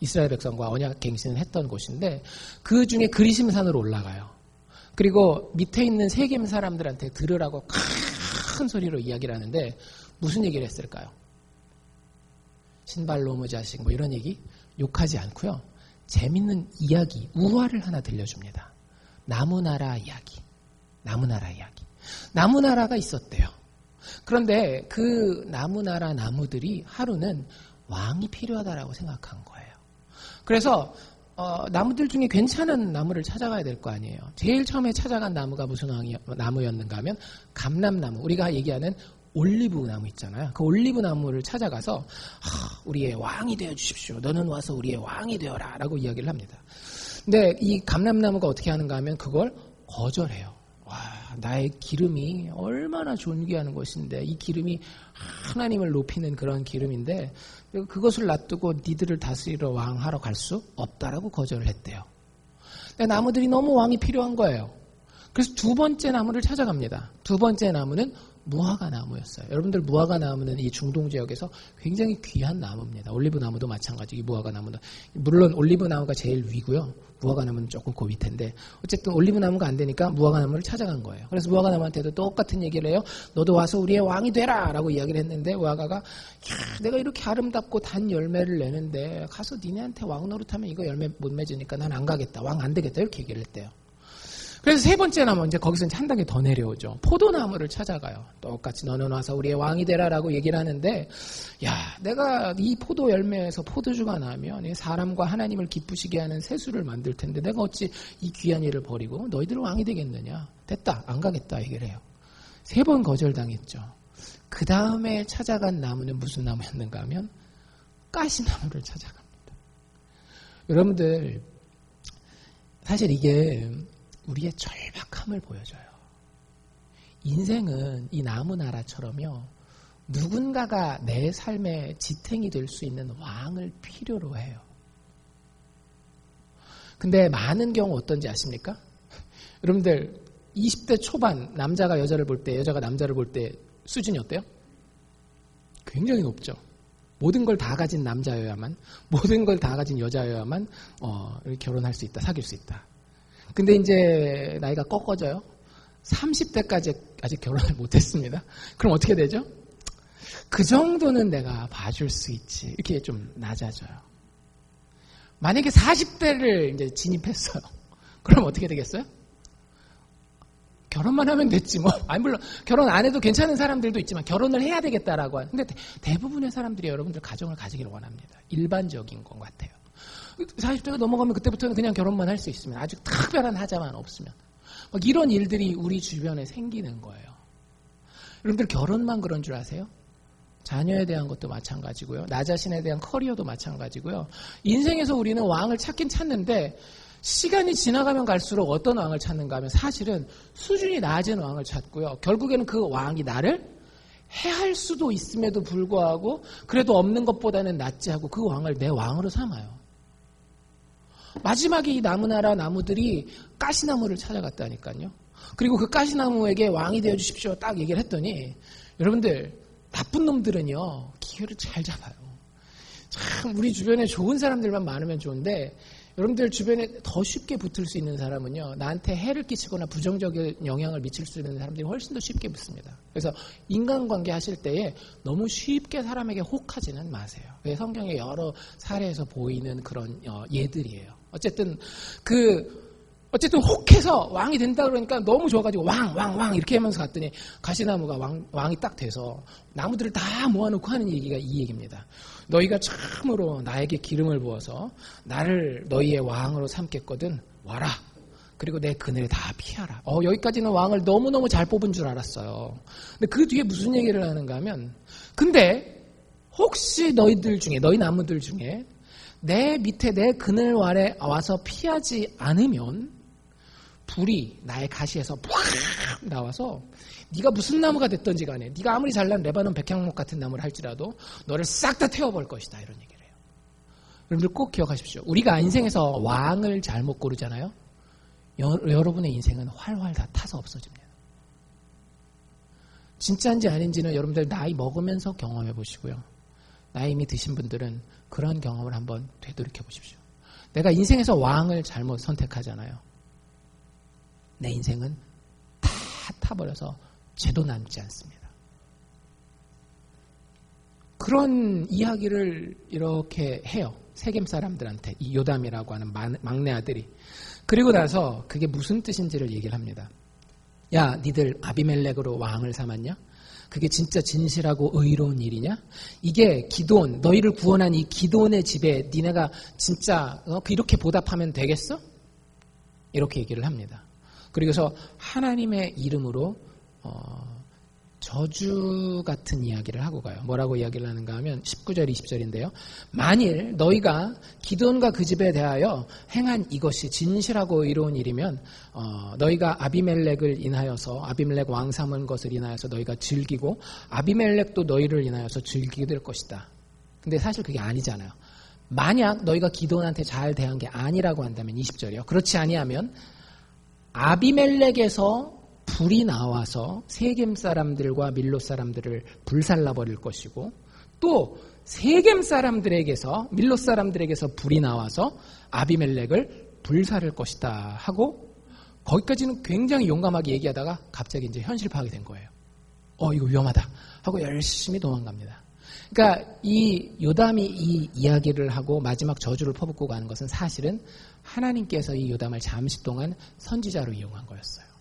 이스라엘 백성과 언약 갱신을 했던 곳인데 그 중에 그리심산으로 올라가요. 그리고 밑에 있는 세겜 사람들한테 들으라고 큰 소리로 이야기를 하는데 무슨 얘기를 했을까요? 신발놈의 자식 뭐 이런 얘기 욕하지 않고요. 재밌는 이야기, 우화를 하나 들려줍니다. 나무나라 이야기. 나무나라 이야기. 나무나라가 있었대요. 그런데 그 나무나라 나무들이 하루는 왕이 필요하다라고 생각한 거예요. 그래서 나무들 중에 괜찮은 나무를 찾아가야 될 거 아니에요. 제일 처음에 찾아간 나무가 무슨 나무였는가 하면 감람나무, 우리가 얘기하는 올리브 나무 있잖아요. 그 올리브 나무를 찾아가서 우리의 왕이 되어주십시오. 너는 와서 우리의 왕이 되어라 라고 이야기를 합니다. 근데 이 감람나무가 어떻게 하는가 하면 그걸 거절해요. 와, 나의 기름이 얼마나 존귀한 것인데, 이 기름이 하나님을 높이는 그런 기름인데 그것을 놔두고 니들을 다스리러 왕하러 갈 수 없다라고 거절을 했대요. 근데 나무들이 너무 왕이 필요한 거예요. 그래서 두 번째 나무를 찾아갑니다. 두 번째 나무는 무화과 나무였어요. 여러분들 무화과 나무는 이 중동 지역에서 굉장히 귀한 나무입니다. 올리브 나무도 마찬가지. 이 무화과 나무는 물론 올리브 나무가 제일 위고요. 무화과 나무는 조금 그 밑인데 어쨌든 올리브 나무가 안 되니까 무화과 나무를 찾아간 거예요. 그래서 무화과 나무한테도 똑같은 얘기를 해요. 너도 와서 우리의 왕이 되라 라고 이야기를 했는데 무화과가 야, 내가 이렇게 아름답고 단 열매를 내는데 가서 니네한테 왕 노릇하면 이거 열매 못 맺으니까 난 안 가겠다. 왕 안 되겠다. 이렇게 얘기를 했대요. 그래서 세 번째 나무, 이제 거기서 한 단계 더 내려오죠. 포도나무를 찾아가요. 똑같이 너는 와서 우리의 왕이 되라라고 얘기를 하는데, 야, 내가 이 포도 열매에서 포도주가 나면 사람과 하나님을 기쁘시게 하는 세수를 만들 텐데 내가 어찌 이 귀한 일을 버리고 너희들 왕이 되겠느냐. 됐다, 안 가겠다 얘기를 해요. 세 번 거절당했죠. 그 다음에 찾아간 나무는 무슨 나무였는가 하면 가시나무를 찾아갑니다. 여러분들, 사실 이게 우리의 절박함을 보여줘요. 인생은 이 나무나라처럼요. 누군가가 내 삶의 지탱이 될 수 있는 왕을 필요로 해요. 근데 많은 경우 어떤지 아십니까? 여러분들 20대 초반 남자가 여자를 볼 때, 여자가 남자를 볼 때 수준이 어때요? 굉장히 높죠. 모든 걸 다 가진 남자여야만, 모든 걸 다 가진 여자여야만 결혼할 수 있다, 사귈 수 있다. 근데 이제 나이가 꺾어져요. 30대까지 아직 결혼을 못했습니다. 그럼 어떻게 되죠? 그 정도는 내가 봐줄 수 있지. 이렇게 좀 낮아져요. 만약에 40대를 이제 진입했어요. 그럼 어떻게 되겠어요? 결혼만 하면 됐지 뭐. 아니 물론 결혼 안 해도 괜찮은 사람들도 있지만 결혼을 해야 되겠다라고 하는. 근데 대부분의 사람들이 여러분들 가정을 가지기를 원합니다. 일반적인 것 같아요. 40대가 넘어가면 그때부터는 그냥 결혼만 할 수 있으면, 아주 특별한 하자만 없으면, 막 이런 일들이 우리 주변에 생기는 거예요. 여러분들 결혼만 그런 줄 아세요? 자녀에 대한 것도 마찬가지고요. 나 자신에 대한 커리어도 마찬가지고요. 인생에서 우리는 왕을 찾긴 찾는데 시간이 지나가면 갈수록 어떤 왕을 찾는가 하면 사실은 수준이 낮은 왕을 찾고요. 결국에는 그 왕이 나를 해할 수도 있음에도 불구하고 그래도 없는 것보다는 낫지 하고 그 왕을 내 왕으로 삼아요. 마지막에 이 나무나라 나무들이 가시나무를 찾아갔다니까요. 그리고 그 가시나무에게 왕이 되어주십시오 딱 얘기를 했더니, 여러분들 나쁜 놈들은요 기회를 잘 잡아요. 참 우리 주변에 좋은 사람들만 많으면 좋은데, 여러분들 주변에 더 쉽게 붙을 수 있는 사람은요, 나한테 해를 끼치거나 부정적인 영향을 미칠 수 있는 사람들이 훨씬 더 쉽게 붙습니다. 그래서 인간관계 하실 때에 너무 쉽게 사람에게 혹하지는 마세요. 성경의 여러 사례에서 보이는 그런 예들이에요. 어쨌든 혹해서 왕이 된다 그러니까 너무 좋아가지고 왕 이렇게 하면서 갔더니 가시나무가 왕이 딱 돼서 나무들을 다 모아놓고 하는 얘기가 이 얘기입니다. 너희가 참으로 나에게 기름을 부어서 나를 너희의 왕으로 삼겠거든 와라. 그리고 내 그늘에 다 피하라. 여기까지는 왕을 너무너무 잘 뽑은 줄 알았어요. 근데 그 뒤에 무슨 얘기를 하는가 하면, 근데 혹시 너희 나무들 중에 내 밑에 내 그늘 아래 와서 피하지 않으면 불이 나의 가시에서 팍 나와서 네가 무슨 나무가 됐든지 간에, 네가 아무리 잘난 레바논 백향목 같은 나무를 할지라도 너를 싹 다 태워버릴 것이다, 이런 얘기를 해요. 여러분들 꼭 기억하십시오. 우리가 인생에서 왕을 잘못 고르잖아요. 여러분의 인생은 활활 다 타서 없어집니다. 진짜인지 아닌지는 여러분들 나이 먹으면서 경험해 보시고요. 나이 이미 드신 분들은 그런 경험을 한번 되돌이켜 보십시오. 내가 인생에서 왕을 잘못 선택하잖아요. 내 인생은 다 타버려서 죄도 남지 않습니다. 그런 이야기를 이렇게 해요. 세겜 사람들한테 이 요담이라고 하는 막내 아들이. 그리고 나서 그게 무슨 뜻인지를 얘기를 합니다. 야, 니들 아비멜렉으로 왕을 삼았냐? 그게 진짜 진실하고 의로운 일이냐? 이게 기드온, 너희를 구원한 이 기드온의 집에 니네가 진짜 이렇게 보답하면 되겠어? 이렇게 얘기를 합니다. 그리고서 하나님의 이름으로 저주 같은 이야기를 하고 가요. 뭐라고 이야기를 하는가 하면 19절 20절인데요. 만일 너희가 기드온과 그 집에 대하여 행한 이것이 진실하고 의로운 일이면 너희가 아비멜렉을 인하여서 아비멜렉 왕 삼은 것을 인하여서 너희가 즐기고 아비멜렉도 너희를 인하여서 즐기게 될 것이다. 근데 사실 그게 아니잖아요. 만약 너희가 기드온한테 잘 대한 게 아니라고 한다면 20절이요. 그렇지 아니하면 아비멜렉에서 불이 나와서 세겜 사람들과 밀로 사람들을 불살라버릴 것이고 또 세겜 사람들에게서 밀로 사람들에게서 불이 나와서 아비멜렉을 불살을 것이다 하고 거기까지는 굉장히 용감하게 얘기하다가 갑자기 이제 현실 파악이 된 거예요. 이거 위험하다 하고 열심히 도망갑니다. 그러니까 이 요담이 이 이야기를 하고 마지막 저주를 퍼붓고 가는 것은 사실은 하나님께서 이 요담을 잠시 동안 선지자로 이용한 거였어요.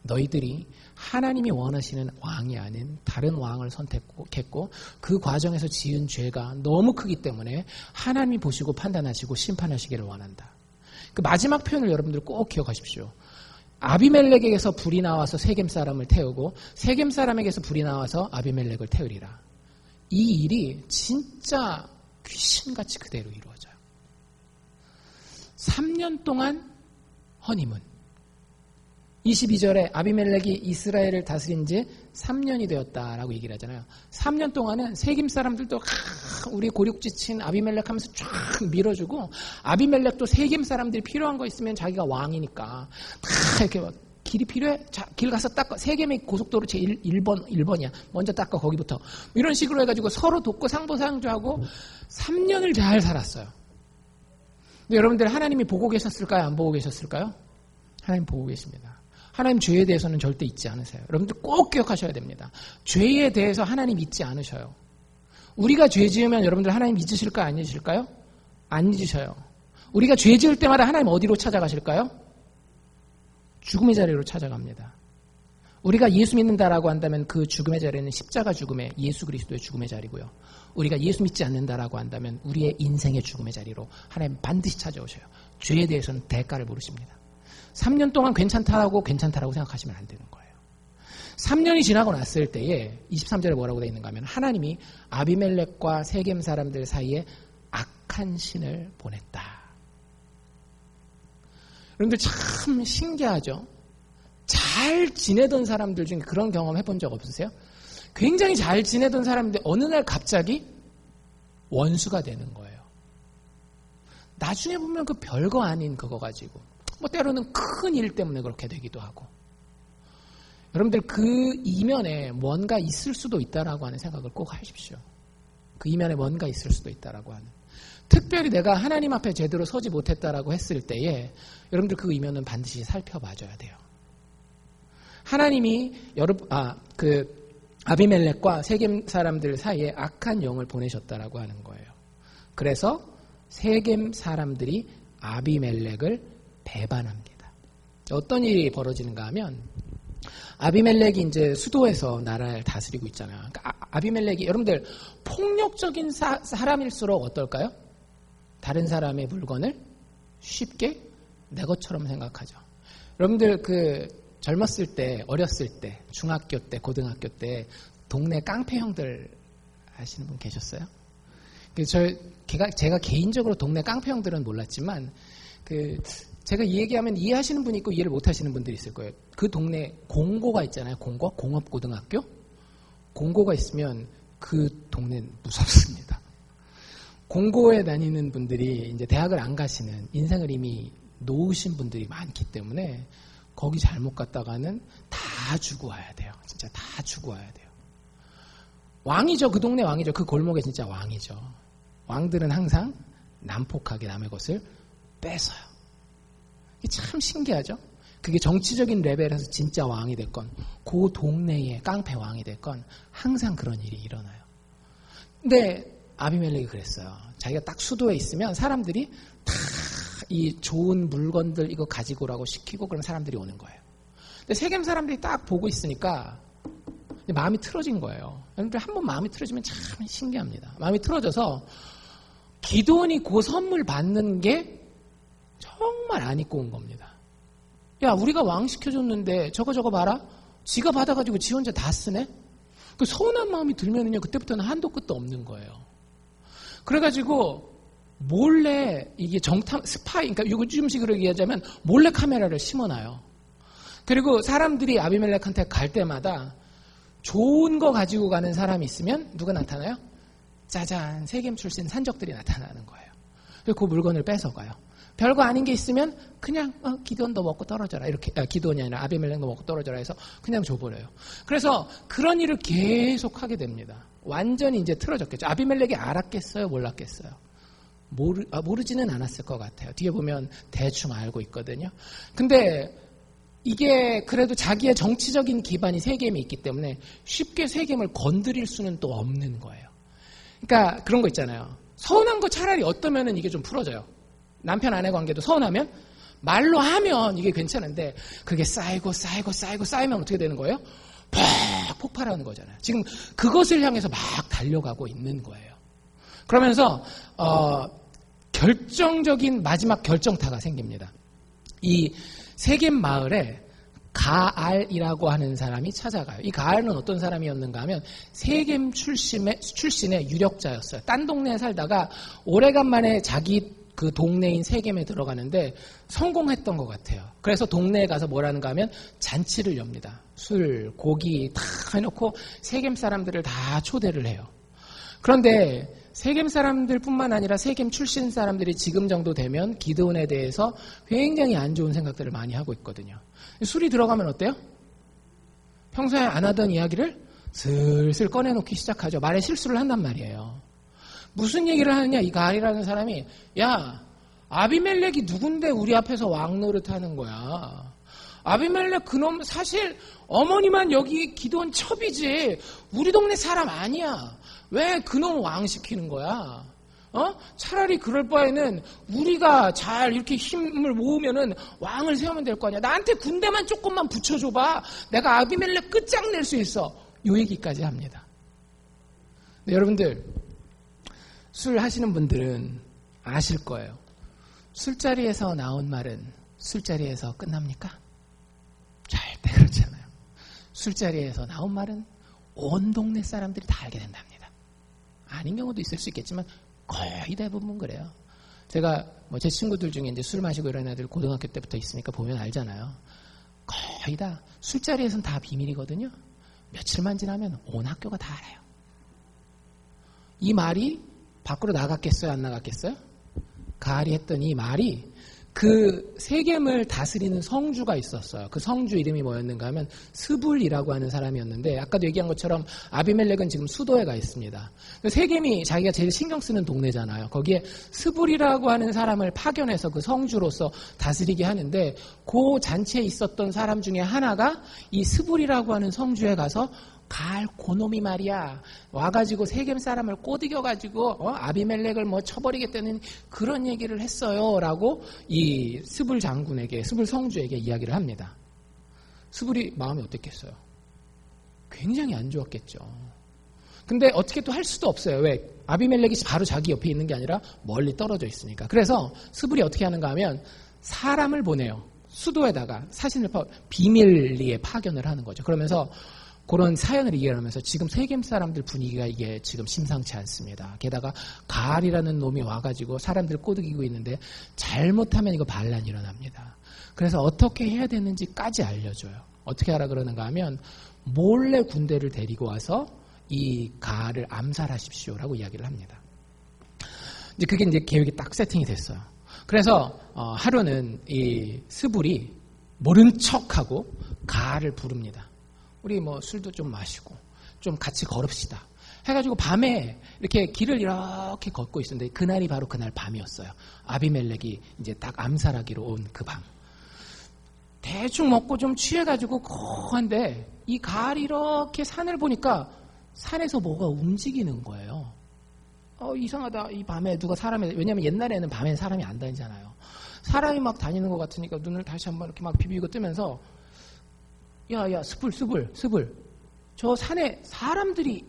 너희들이 하나님이 원하시는 왕이 아닌 다른 왕을 선택했고 그 과정에서 지은 죄가 너무 크기 때문에 하나님이 보시고 판단하시고 심판하시기를 원한다. 그 마지막 표현을 여러분들 꼭 기억하십시오. 아비멜렉에게서 불이 나와서 세겜 사람을 태우고 세겜 사람에게서 불이 나와서 아비멜렉을 태우리라. 이 일이 진짜 귀신같이 그대로 이루어져요. 3년 동안 허니문. 22절에 아비멜렉이 이스라엘을 다스린 지 3년이 되었다라고 얘기를 하잖아요. 3년 동안은 세겜 사람들도 우리 고륙지친 아비멜렉 하면서 쫙 밀어주고 아비멜렉도 세겜 사람들이 필요한 거 있으면 자기가 왕이니까 다 이렇게 막 길이 필요해? 자, 길 가서 닦아. 세겜의 고속도로 제 1번이야. 먼저 닦아, 거기부터. 이런 식으로 해가지고 서로 돕고 상보상조하고 3년을 잘 살았어요. 근데 여러분들 하나님이 보고 계셨을까요? 안 보고 계셨을까요? 하나님 보고 계십니다. 하나님 죄에 대해서는 절대 잊지 않으세요. 여러분들 꼭 기억하셔야 됩니다. 죄에 대해서 하나님 잊지 않으셔요. 우리가 죄 지으면 여러분들 하나님 잊으실까요? 안 잊으실까요? 안 잊으셔요. 우리가 죄 지을 때마다 하나님 어디로 찾아가실까요? 죽음의 자리로 찾아갑니다. 우리가 예수 믿는다라고 한다면 그 죽음의 자리는 십자가 죽음의 예수 그리스도의 죽음의 자리고요. 우리가 예수 믿지 않는다라고 한다면 우리의 인생의 죽음의 자리로 하나님 반드시 찾아오셔요. 죄에 대해서는 대가를 물으십니다. 3년 동안 괜찮다라고 생각하시면 안 되는 거예요. 3년이 지나고 났을 때에 23절에 뭐라고 되어 있는가 하면 하나님이 아비멜렉과 세겜 사람들 사이에 악한 신을 보냈다. 여러분들 참 신기하죠? 잘 지내던 사람들 중에 그런 경험 해본 적 없으세요? 굉장히 잘 지내던 사람인데 어느 날 갑자기 원수가 되는 거예요. 나중에 보면 그 별거 아닌 그거 가지고 뭐 때로는 큰 일 때문에 그렇게 되기도 하고 여러분들 그 이면에 뭔가 있을 수도 있다라고 하는 생각을 꼭 하십시오. 그 이면에 뭔가 있을 수도 있다라고 하는 특별히 내가 하나님 앞에 제대로 서지 못했다라고 했을 때에 여러분들 그 이면은 반드시 살펴봐줘야 돼요. 하나님이 아비멜렉과 세겜 사람들 사이에 악한 영을 보내셨다라고 하는 거예요. 그래서 세겜 사람들이 아비멜렉을 배반합니다. 어떤 일이 벌어지는가 하면 아비멜렉이 이제 수도에서 나라를 다스리고 있잖아요. 그러니까 아비멜렉이 여러분들 폭력적인 사람일수록 어떨까요? 다른 사람의 물건을 쉽게 내 것처럼 생각하죠. 여러분들 젊었을 때, 어렸을 때, 중학교 때, 고등학교 때 동네 깡패 형들 아시는 분 계셨어요? 제가 개인적으로 동네 깡패 형들은 몰랐지만 제가 이 얘기하면 이해하시는 분이 있고 이해를 못하시는 분들이 있을 거예요. 그 동네 공고가 있잖아요. 공업고등학교? 공고가 있으면 그 동네는 무섭습니다. 공고에 다니는 분들이 이제 대학을 안 가시는 인생을 이미 놓으신 분들이 많기 때문에 거기 잘못 갔다가는 다 주고 와야 돼요. 진짜 다 주고 와야 돼요. 왕이죠. 그 동네 왕이죠. 그 골목에 진짜 왕이죠. 왕들은 항상 난폭하게 남의 것을 뺏어요. 이게 참 신기하죠. 그게 정치적인 레벨에서 진짜 왕이 됐건 그 동네의 깡패 왕이 됐건 항상 그런 일이 일어나요. 근데 아비멜렉이 그랬어요. 자기가 딱 수도에 있으면 사람들이 다 이 좋은 물건들 이거 가지고 오라고 시키고 그럼 사람들이 오는 거예요. 근데 세겜 사람들이 딱 보고 있으니까 마음이 틀어진 거예요. 여러분들 한번 마음이 틀어지면 참 신기합니다. 마음이 틀어져서 기드온이 그 선물 받는 게 정말 안 입고 온 겁니다. 야, 우리가 왕 시켜줬는데 저거 봐라. 지가 받아가지고 지 혼자 다 쓰네? 그 서운한 마음이 들면은요, 그때부터는 한도 끝도 없는 거예요. 그래가지고 몰래 이게 스파이, 그러니까 요즘식으로 얘기하자면 몰래 카메라를 심어놔요. 그리고 사람들이 아비멜렉한테 갈 때마다 좋은 거 가지고 가는 사람이 있으면 누가 나타나요? 짜잔, 세겜 출신 산적들이 나타나는 거예요. 그리고 그 물건을 뺏어가요. 별거 아닌 게 있으면 그냥 기드온도 먹고 떨어져라. 이렇게 기드온이 아니라 아비멜렉도 먹고 떨어져라 해서 그냥 줘버려요. 그래서 그런 일을 계속 하게 됩니다. 완전히 이제 틀어졌겠죠. 아비멜렉이 알았겠어요? 몰랐겠어요? 모르지는 않았을 것 같아요. 뒤에 보면 대충 알고 있거든요. 근데 이게 그래도 자기의 정치적인 기반이 세겜이 있기 때문에 쉽게 세겜을 건드릴 수는 또 없는 거예요. 그러니까 그런 거 있잖아요. 서운한 거 차라리 어떠면은 이게 좀 풀어져요. 남편 아내 관계도 서운하면 말로 하면 이게 괜찮은데 그게 쌓이면 어떻게 되는 거예요? 팍 폭발하는 거잖아요. 지금 그것을 향해서 막 달려가고 있는 거예요. 그러면서 결정적인 마지막 결정타가 생깁니다. 이 세겜 마을에 가알이라고 하는 사람이 찾아가요. 이 가알은 어떤 사람이었는가 하면 세겜 출신의 유력자였어요. 딴 동네에 살다가 오래간만에 자기 그 동네인 세겜에 들어가는데 성공했던 것 같아요. 그래서 동네에 가서 뭐라는가 하면 잔치를 엽니다. 술, 고기 다 해놓고 세겜 사람들을 다 초대를 해요. 그런데 세겜 사람들뿐만 아니라 세겜 출신 사람들이 지금 정도 되면 기드온에 대해서 굉장히 안 좋은 생각들을 많이 하고 있거든요. 술이 들어가면 어때요? 평소에 안 하던 이야기를 슬슬 꺼내놓기 시작하죠. 말에 실수를 한단 말이에요. 무슨 얘기를 하느냐, 이 가알이라는 사람이, 야, 아비멜렉이 누군데 우리 앞에서 왕 노릇하는 거야. 아비멜렉 그놈 사실 어머니만 여기 기드온 첩이지 우리 동네 사람 아니야. 왜 그놈 왕 시키는 거야? 차라리 그럴 바에는 우리가 잘 이렇게 힘을 모으면은 왕을 세우면 될 거 아니야. 나한테 군대만 조금만 붙여줘봐. 내가 아비멜렉 끝장낼 수 있어. 요 얘기까지 합니다. 네, 여러분들 술 하시는 분들은 아실 거예요. 술자리에서 나온 말은 술자리에서 끝납니까? 절대 그렇지 않아요. 술자리에서 나온 말은 온 동네 사람들이 다 알게 된답니다. 아닌 경우도 있을 수 있겠지만 거의 대부분 그래요. 제가 제 친구들 중에 이제 술 마시고 이런 애들 고등학교 때부터 있으니까 보면 알잖아요. 거의 다 술자리에서는 다 비밀이거든요. 며칠만 지나면 온 학교가 다 알아요. 이 말이 밖으로 나갔겠어요? 안 나갔겠어요? 가알이 했던 이 말이 그 세겜을 다스리는 성주가 있었어요. 그 성주 이름이 뭐였는가 하면 스불이라고 하는 사람이었는데 아까도 얘기한 것처럼 아비멜렉은 지금 수도에 가 있습니다. 세겜이 자기가 제일 신경 쓰는 동네잖아요. 거기에 스불이라고 하는 사람을 파견해서 그 성주로서 다스리게 하는데 그 잔치에 있었던 사람 중에 하나가 이 스불이라고 하는 성주에 가서 가알 고놈이 말이야 와가지고 세겜 사람을 꼬드겨가지고 아비멜렉을 쳐버리겠다는 그런 얘기를 했어요 라고 이 스불 장군에게 스불 성주에게 이야기를 합니다. 스불이 마음이 어땠겠어요? 굉장히 안 좋았겠죠. 근데 어떻게 또 할 수도 없어요. 왜? 아비멜렉이 바로 자기 옆에 있는 게 아니라 멀리 떨어져 있으니까. 그래서 스불이 어떻게 하는가 하면 사람을 보내요. 수도에다가 사신을 비밀리에 파견을 하는 거죠. 그러면서 그런 사연을 얘기하면서 지금 세겜 사람들 분위기가 이게 지금 심상치 않습니다. 게다가 가알이라는 놈이 와가지고 사람들 꼬드기고 있는데 잘못하면 이거 반란이 일어납니다. 그래서 어떻게 해야 되는지까지 알려줘요. 어떻게 하라 그러는가 하면 몰래 군대를 데리고 와서 이 가알을 암살하십시오라고 이야기를 합니다. 이제 그게 이제 계획이 딱 세팅이 됐어요. 그래서 하루는 이 스불이 모른 척하고 가알을 부릅니다. 우리 술도 좀 마시고 좀 같이 걸읍시다. 해가지고 밤에 이렇게 길을 이렇게 걷고 있었는데 그날이 바로 그날 밤이었어요. 아비멜렉이 이제 딱 암살하기로 온 그 밤. 대충 먹고 좀 취해가지고 거한데 이 가알이 이렇게 산을 보니까 산에서 뭐가 움직이는 거예요. 이상하다. 이 밤에 누가 왜냐면 옛날에는 밤엔 사람이 안 다니잖아요. 사람이 막 다니는 것 같으니까 눈을 다시 한번 이렇게 막 비비고 뜨면서, 야, 스불. 저 산에 사람들이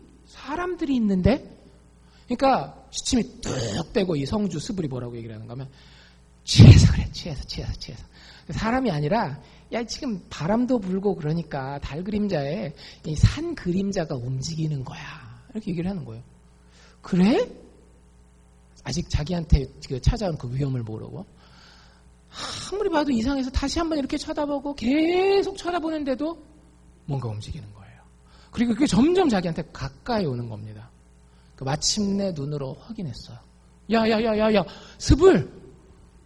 있는데? 그러니까 시침이 뚝 떼고 이 성주 스불이 뭐라고 얘기를 하는가 하면, 취해서 그래. 취해서. 사람이 아니라, 야, 지금 바람도 불고 그러니까 달 그림자에 이 산 그림자가 움직이는 거야. 이렇게 얘기를 하는 거예요. 그래? 아직 자기한테 찾아온 그 위험을 모르고 아무리 봐도 이상해서 다시 한번 이렇게 쳐다보고 계속 쳐다보는데도 뭔가 움직이는 거예요. 그리고 그게 점점 자기한테 가까이 오는 겁니다. 마침내 눈으로 확인했어요. 야, 스불!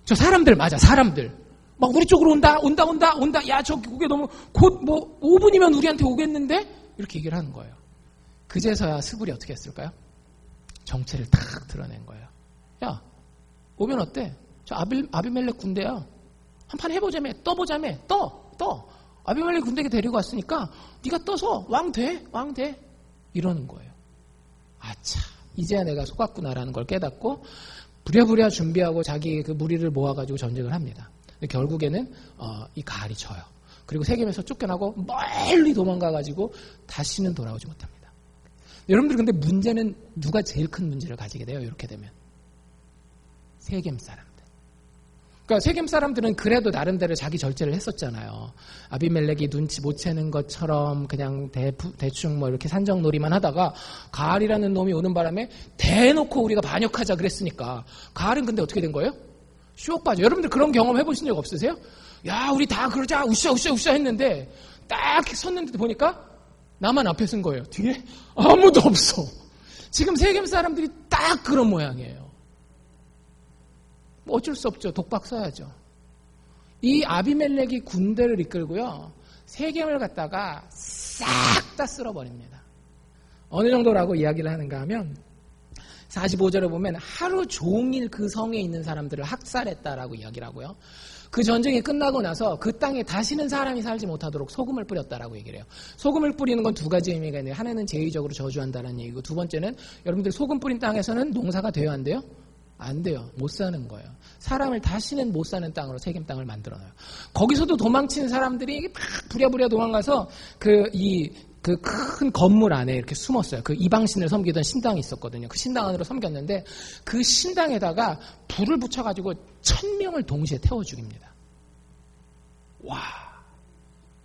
저 사람들 맞아, 사람들. 막 우리 쪽으로 온다. 야, 그게 너무 곧 5분이면 우리한테 오겠는데? 이렇게 얘기를 하는 거예요. 그제서야 스불이 어떻게 했을까요? 정체를 탁 드러낸 거예요. 야, 오면 어때? 저 아비멜렉 군대야. 한판 해보자며. 떠보자며. 떠. 아비멜렉 군대에 데리고 왔으니까 네가 떠서 왕 돼. 이러는 거예요. 아차, 이제야 내가 속았구나라는 걸 깨닫고 부랴부랴 준비하고 자기 그 무리를 모아가지고 전쟁을 합니다. 근데 결국에는 이 가알이 져요. 그리고 세겜에서 쫓겨나고 멀리 도망가가지고 다시는 돌아오지 못합니다. 여러분들 근데 문제는 누가 제일 큰 문제를 가지게 돼요? 이렇게 되면 세겜 사람들. 그러니까 세겜 사람들은 그래도 나름대로 자기 절제를 했었잖아요. 아비멜렉이 눈치 못 채는 것처럼 그냥 대충 뭐 이렇게 산정놀이만 하다가 가알이라는 놈이 오는 바람에 대놓고 우리가 반역하자 그랬으니까 가알은 근데 어떻게 된 거예요? 쑥 빠져. 여러분들 그런 경험 해보신 적 없으세요? 야, 우리 다 그러자 우쌰 했는데 딱 섰는데 보니까 나만 앞에 쓴 거예요. 뒤에 아무도 없어. 지금 세겜 사람들이 딱 그런 모양이에요. 뭐 어쩔 수 없죠. 독박 써야죠. 이 아비멜렉이 군대를 이끌고요. 세겜을 갖다가 싹 다 쓸어버립니다. 어느 정도라고 이야기를 하는가 하면 45절에 보면 하루 종일 그 성에 있는 사람들을 학살했다라고 이야기를 하고요. 그 전쟁이 끝나고 나서 그 땅에 다시는 사람이 살지 못하도록 소금을 뿌렸다라고 얘기를 해요. 소금을 뿌리는 건 두 가지 의미가 있는데 하나는 제의적으로 저주한다는 얘기고 두 번째는 여러분들 소금 뿌린 땅에서는 농사가 돼요? 안 돼요? 안 돼요. 못 사는 거예요. 사람을 다시는 못 사는 땅으로 세겜 땅을 만들어놔요. 거기서도 도망친 사람들이 막 부랴부랴 도망가서 그 큰 건물 안에 이렇게 숨었어요. 그 이방신을 섬기던 신당이 있었거든요. 그 신당 안으로 섬겼는데 그 신당에다가 불을 붙여가지고 1000명을 동시에 태워 죽입니다. 와.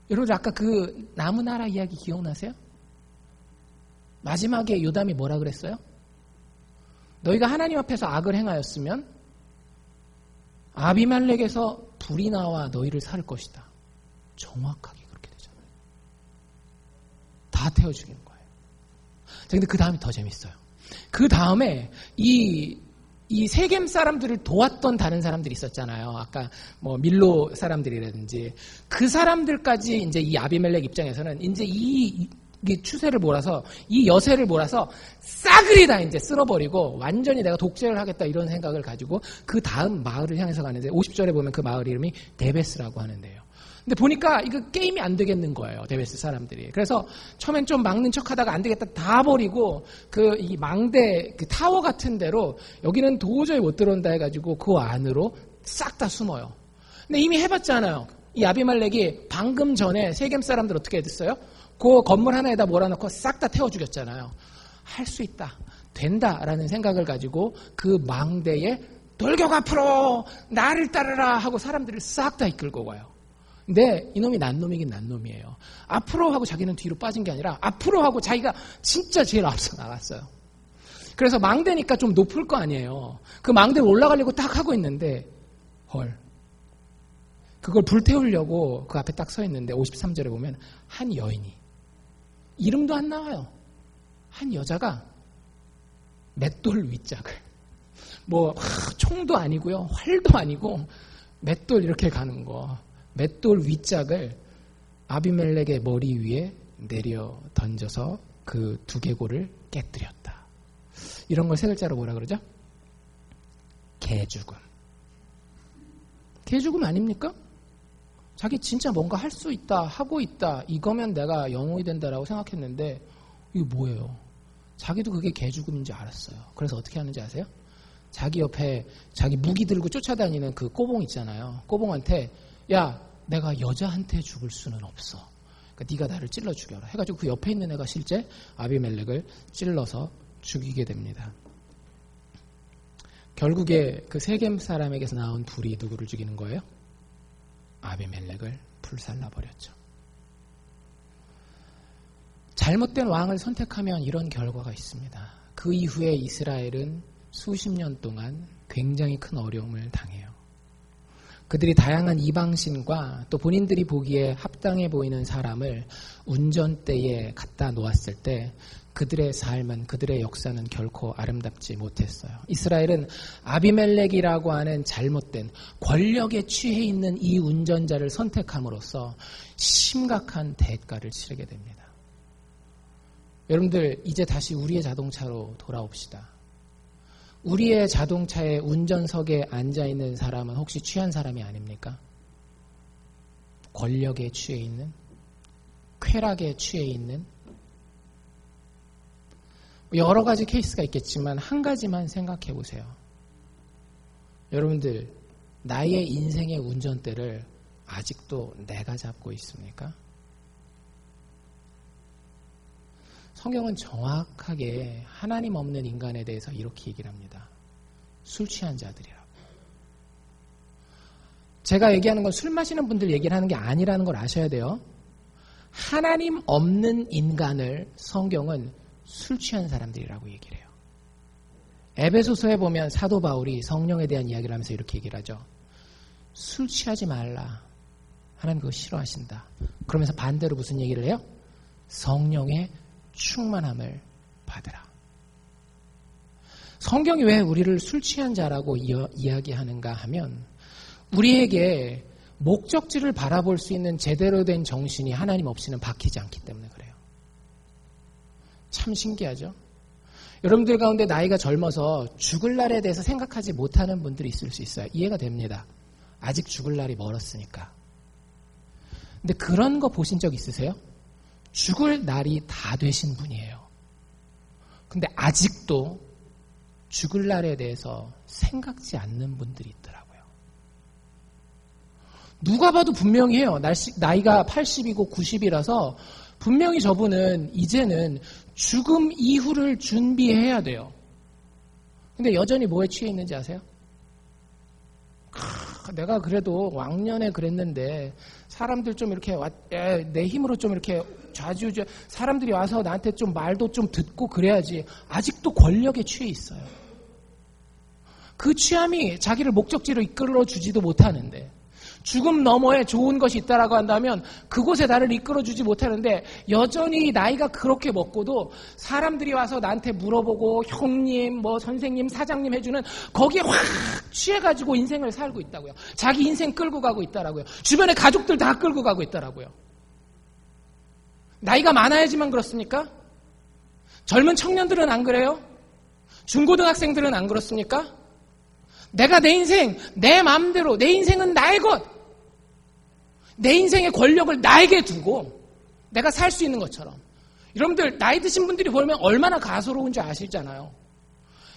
여러분 아까 그 나무나라 이야기 기억나세요? 마지막에 요담이 뭐라 그랬어요? 너희가 하나님 앞에서 악을 행하였으면 아비멜렉에서 불이 나와 너희를 살 것이다. 정확하게 그렇게 되잖아요. 다 태워 죽이는 거예요. 근데 그 다음이 더 재밌어요. 그 다음에 이 세겜 사람들을 도왔던 다른 사람들이 있었잖아요. 아까 뭐 밀로 사람들이라든지 그 사람들까지 이제 이 아비멜렉 입장에서는 이제 이 추세를 몰아서 이 여세를 몰아서 싸그리 다 이제 쓸어버리고 완전히 내가 독재를 하겠다 이런 생각을 가지고 그 다음 마을을 향해서 가는데 50절에 보면 그 마을 이름이 데베스라고 하는데요. 근데 보니까 이거 게임이 안 되겠는 거예요. 데베스 사람들이. 그래서 처음엔 좀 막는 척하다가 안 되겠다 다 버리고 이 망대 그 타워 같은 데로 여기는 도저히 못 들어온다 해가지고 그 안으로 싹 다 숨어요. 근데 이미 해봤잖아요. 이 아비멜렉이 방금 전에 세겜 사람들 어떻게 됐어요? 그 건물 하나에다 몰아넣고 싹 다 태워 죽였잖아요. 할 수 있다. 된다라는 생각을 가지고 그 망대에 돌격 앞으로 나를 따르라 하고 사람들을 싹 다 이끌고 가요. 근데 이놈이 난놈이긴 난놈이에요. 앞으로 하고 자기는 뒤로 빠진 게 아니라 앞으로 하고 자기가 진짜 제일 앞서 나갔어요. 그래서 망대니까 좀 높을 거 아니에요. 그 망대를 올라가려고 딱 하고 있는데 헐. 그걸 불태우려고 그 앞에 딱 서 있는데 53절에 보면 한 여인이 이름도 안 나와요. 한 여자가 맷돌 윗짝을 뭐 총도 아니고요. 활도 아니고 맷돌 이렇게 가는 거. 맷돌 윗짝을 아비멜렉의 머리 위에 내려 던져서 그 두개골을 깨뜨렸다. 이런 걸 세 글자로 뭐라 그러죠? 개죽음. 개죽음 아닙니까? 자기 진짜 뭔가 할 수 있다, 하고 있다, 이거면 내가 영웅이 된다라고 생각했는데 이게 뭐예요? 자기도 그게 개죽음인 줄 알았어요. 그래서 어떻게 하는지 아세요? 자기 옆에 자기 무기 들고 쫓아다니는 그 꼬봉 있잖아요. 꼬봉한테 야, 내가 여자한테 죽을 수는 없어. 그러니까 네가 나를 찔러 죽여라. 해가지고 그 옆에 있는 애가 실제 아비멜렉을 찔러서 죽이게 됩니다. 결국에 그 세겜 사람에게서 나온 불이 누구를 죽이는 거예요? 아비멜렉을 불살라버렸죠. 잘못된 왕을 선택하면 이런 결과가 있습니다. 그 이후에 이스라엘은 수십 년 동안 굉장히 큰 어려움을 당해요. 그들이 다양한 이방신과 또 본인들이 보기에 합당해 보이는 사람을 운전대에 갖다 놓았을 때 그들의 삶은, 그들의 역사는 결코 아름답지 못했어요. 이스라엘은 아비멜렉이라고 하는 잘못된 권력에 취해 있는 이 운전자를 선택함으로써 심각한 대가를 치르게 됩니다. 여러분들, 이제 다시 우리의 자동차로 돌아옵시다. 우리의 자동차의 운전석에 앉아있는 사람은 혹시 취한 사람이 아닙니까? 권력에 취해 있는, 쾌락에 취해 있는, 여러 가지 케이스가 있겠지만 한 가지만 생각해 보세요. 여러분들, 나의 인생의 운전대를 아직도 내가 잡고 있습니까? 성경은 정확하게 하나님 없는 인간에 대해서 이렇게 얘기를 합니다. 술 취한 자들이라고. 제가 얘기하는 건 술 마시는 분들 얘기를 하는 게 아니라는 걸 아셔야 돼요. 하나님 없는 인간을 성경은 술 취한 사람들이라고 얘기를 해요. 에베소서에 보면 사도 바울이 성령에 대한 이야기를 하면서 이렇게 얘기를 하죠. 술 취하지 말라. 하나님 그거 싫어하신다. 그러면서 반대로 무슨 얘기를 해요? 성령의 충만함을 받으라. 성경이 왜 우리를 술 취한 자라고 이야기하는가 하면 우리에게 목적지를 바라볼 수 있는 제대로 된 정신이 하나님 없이는 박히지 않기 때문에 그래요. 참 신기하죠? 여러분들 가운데 나이가 젊어서 죽을 날에 대해서 생각하지 못하는 분들이 있을 수 있어요. 이해가 됩니다. 아직 죽을 날이 멀었으니까. 근데 그런 거 보신 적 있으세요? 죽을 날이 다 되신 분이에요. 근데 아직도 죽을 날에 대해서 생각지 않는 분들이 있더라고요. 누가 봐도 분명히 해요. 나이가 80이고 90이라서 분명히 저분은 이제는 죽음 이후를 준비해야 돼요. 근데 여전히 뭐에 취해 있는지 아세요? 내가 그래도 왕년에 그랬는데 사람들 좀 이렇게 내 힘으로 좀 이렇게 좌지우지 사람들이 와서 나한테 좀 말도 좀 듣고 그래야지. 아직도 권력에 취해 있어요. 그 취함이 자기를 목적지로 이끌어 주지도 못하는데 죽음 너머에 좋은 것이 있다라고 한다면 그곳에 나를 이끌어주지 못하는데 여전히 나이가 그렇게 먹고도 사람들이 와서 나한테 물어보고 형님, 뭐 선생님, 사장님 해주는 거기에 확 취해가지고 인생을 살고 있다고요. 자기 인생 끌고 가고 있다라고요. 주변에 가족들 다 끌고 가고 있다라고요. 나이가 많아야지만 그렇습니까? 젊은 청년들은 안 그래요? 중고등학생들은 안 그렇습니까? 내가 내 인생, 내 마음대로, 내 인생은 나의 것. 내 인생의 권력을 나에게 두고 내가 살 수 있는 것처럼. 여러분들 나이 드신 분들이 보면 얼마나 가소로운지 아시잖아요.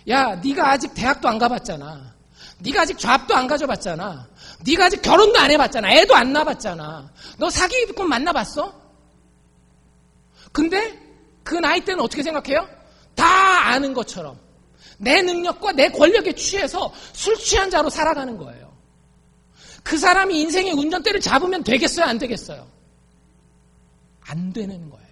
야, 네가 아직 대학도 안 가봤잖아. 네가 아직 잡도 안 가져봤잖아. 네가 아직 결혼도 안 해봤잖아. 애도 안 낳아봤잖아. 너 사기꾼 만나봤어? 근데 그 나이 때는 어떻게 생각해요? 다 아는 것처럼 내 능력과 내 권력에 취해서 술 취한 자로 살아가는 거예요. 그 사람이 인생의 운전대를 잡으면 되겠어요? 안 되겠어요? 안 되는 거예요.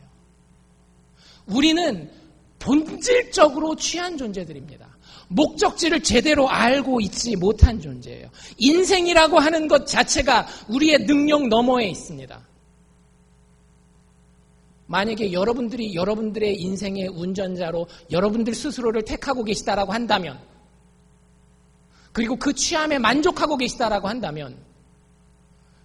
우리는 본질적으로 취한 존재들입니다. 목적지를 제대로 알고 있지 못한 존재예요. 인생이라고 하는 것 자체가 우리의 능력 너머에 있습니다. 만약에 여러분들이 여러분들의 인생의 운전자로 여러분들 스스로를 택하고 계시다라고 한다면, 그리고 그 취함에 만족하고 계시다라고 한다면,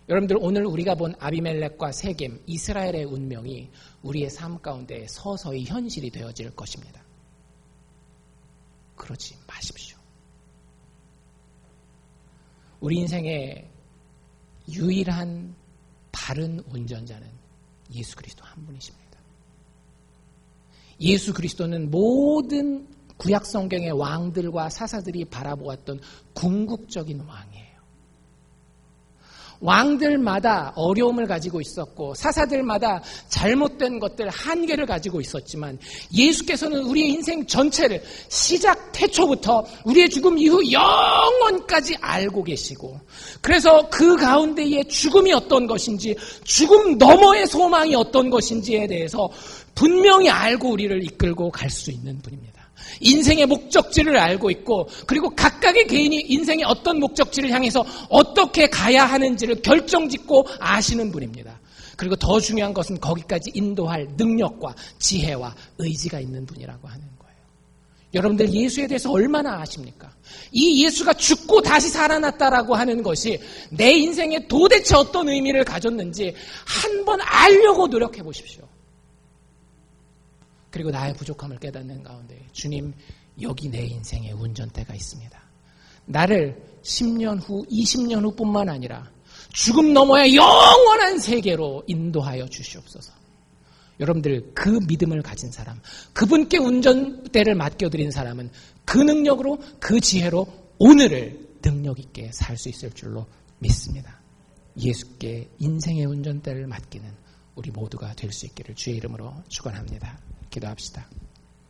여러분들 오늘 우리가 본 아비멜렉과 세겜, 이스라엘의 운명이 우리의 삶 가운데 서서히 현실이 되어질 것입니다. 그러지 마십시오. 우리 인생의 유일한 바른 운전자는 예수 그리스도 한 분이십니다. 예수 그리스도는 모든 구약 성경의 왕들과 사사들이 바라보았던 궁극적인 왕이에요. 왕들마다 어려움을 가지고 있었고 사사들마다 잘못된 것들, 한계를 가지고 있었지만 예수께서는 우리의 인생 전체를 시작 태초부터 우리의 죽음 이후 영원까지 알고 계시고, 그래서 그 가운데의 죽음이 어떤 것인지, 죽음 너머의 소망이 어떤 것인지에 대해서 분명히 알고 우리를 이끌고 갈 수 있는 분입니다. 인생의 목적지를 알고 있고, 그리고 각각의 개인이 인생의 어떤 목적지를 향해서 어떻게 가야 하는지를 결정짓고 아시는 분입니다. 그리고 더 중요한 것은 거기까지 인도할 능력과 지혜와 의지가 있는 분이라고 하는 거예요. 여러분들 예수에 대해서 얼마나 아십니까? 이 예수가 죽고 다시 살아났다라고 하는 것이 내 인생에 도대체 어떤 의미를 가졌는지 한번 알려고 노력해 보십시오. 그리고 나의 부족함을 깨닫는 가운데, 주님, 여기 내 인생의 운전대가 있습니다. 나를 10년 후, 20년 후뿐만 아니라 죽음 너머의 영원한 세계로 인도하여 주시옵소서. 여러분들, 그 믿음을 가진 사람, 그분께 운전대를 맡겨드린 사람은 그 능력으로, 그 지혜로 오늘을 능력 있게 살 수 있을 줄로 믿습니다. 예수께 인생의 운전대를 맡기는 우리 모두가 될 수 있기를 주의 이름으로 축원합니다. 기도합시다.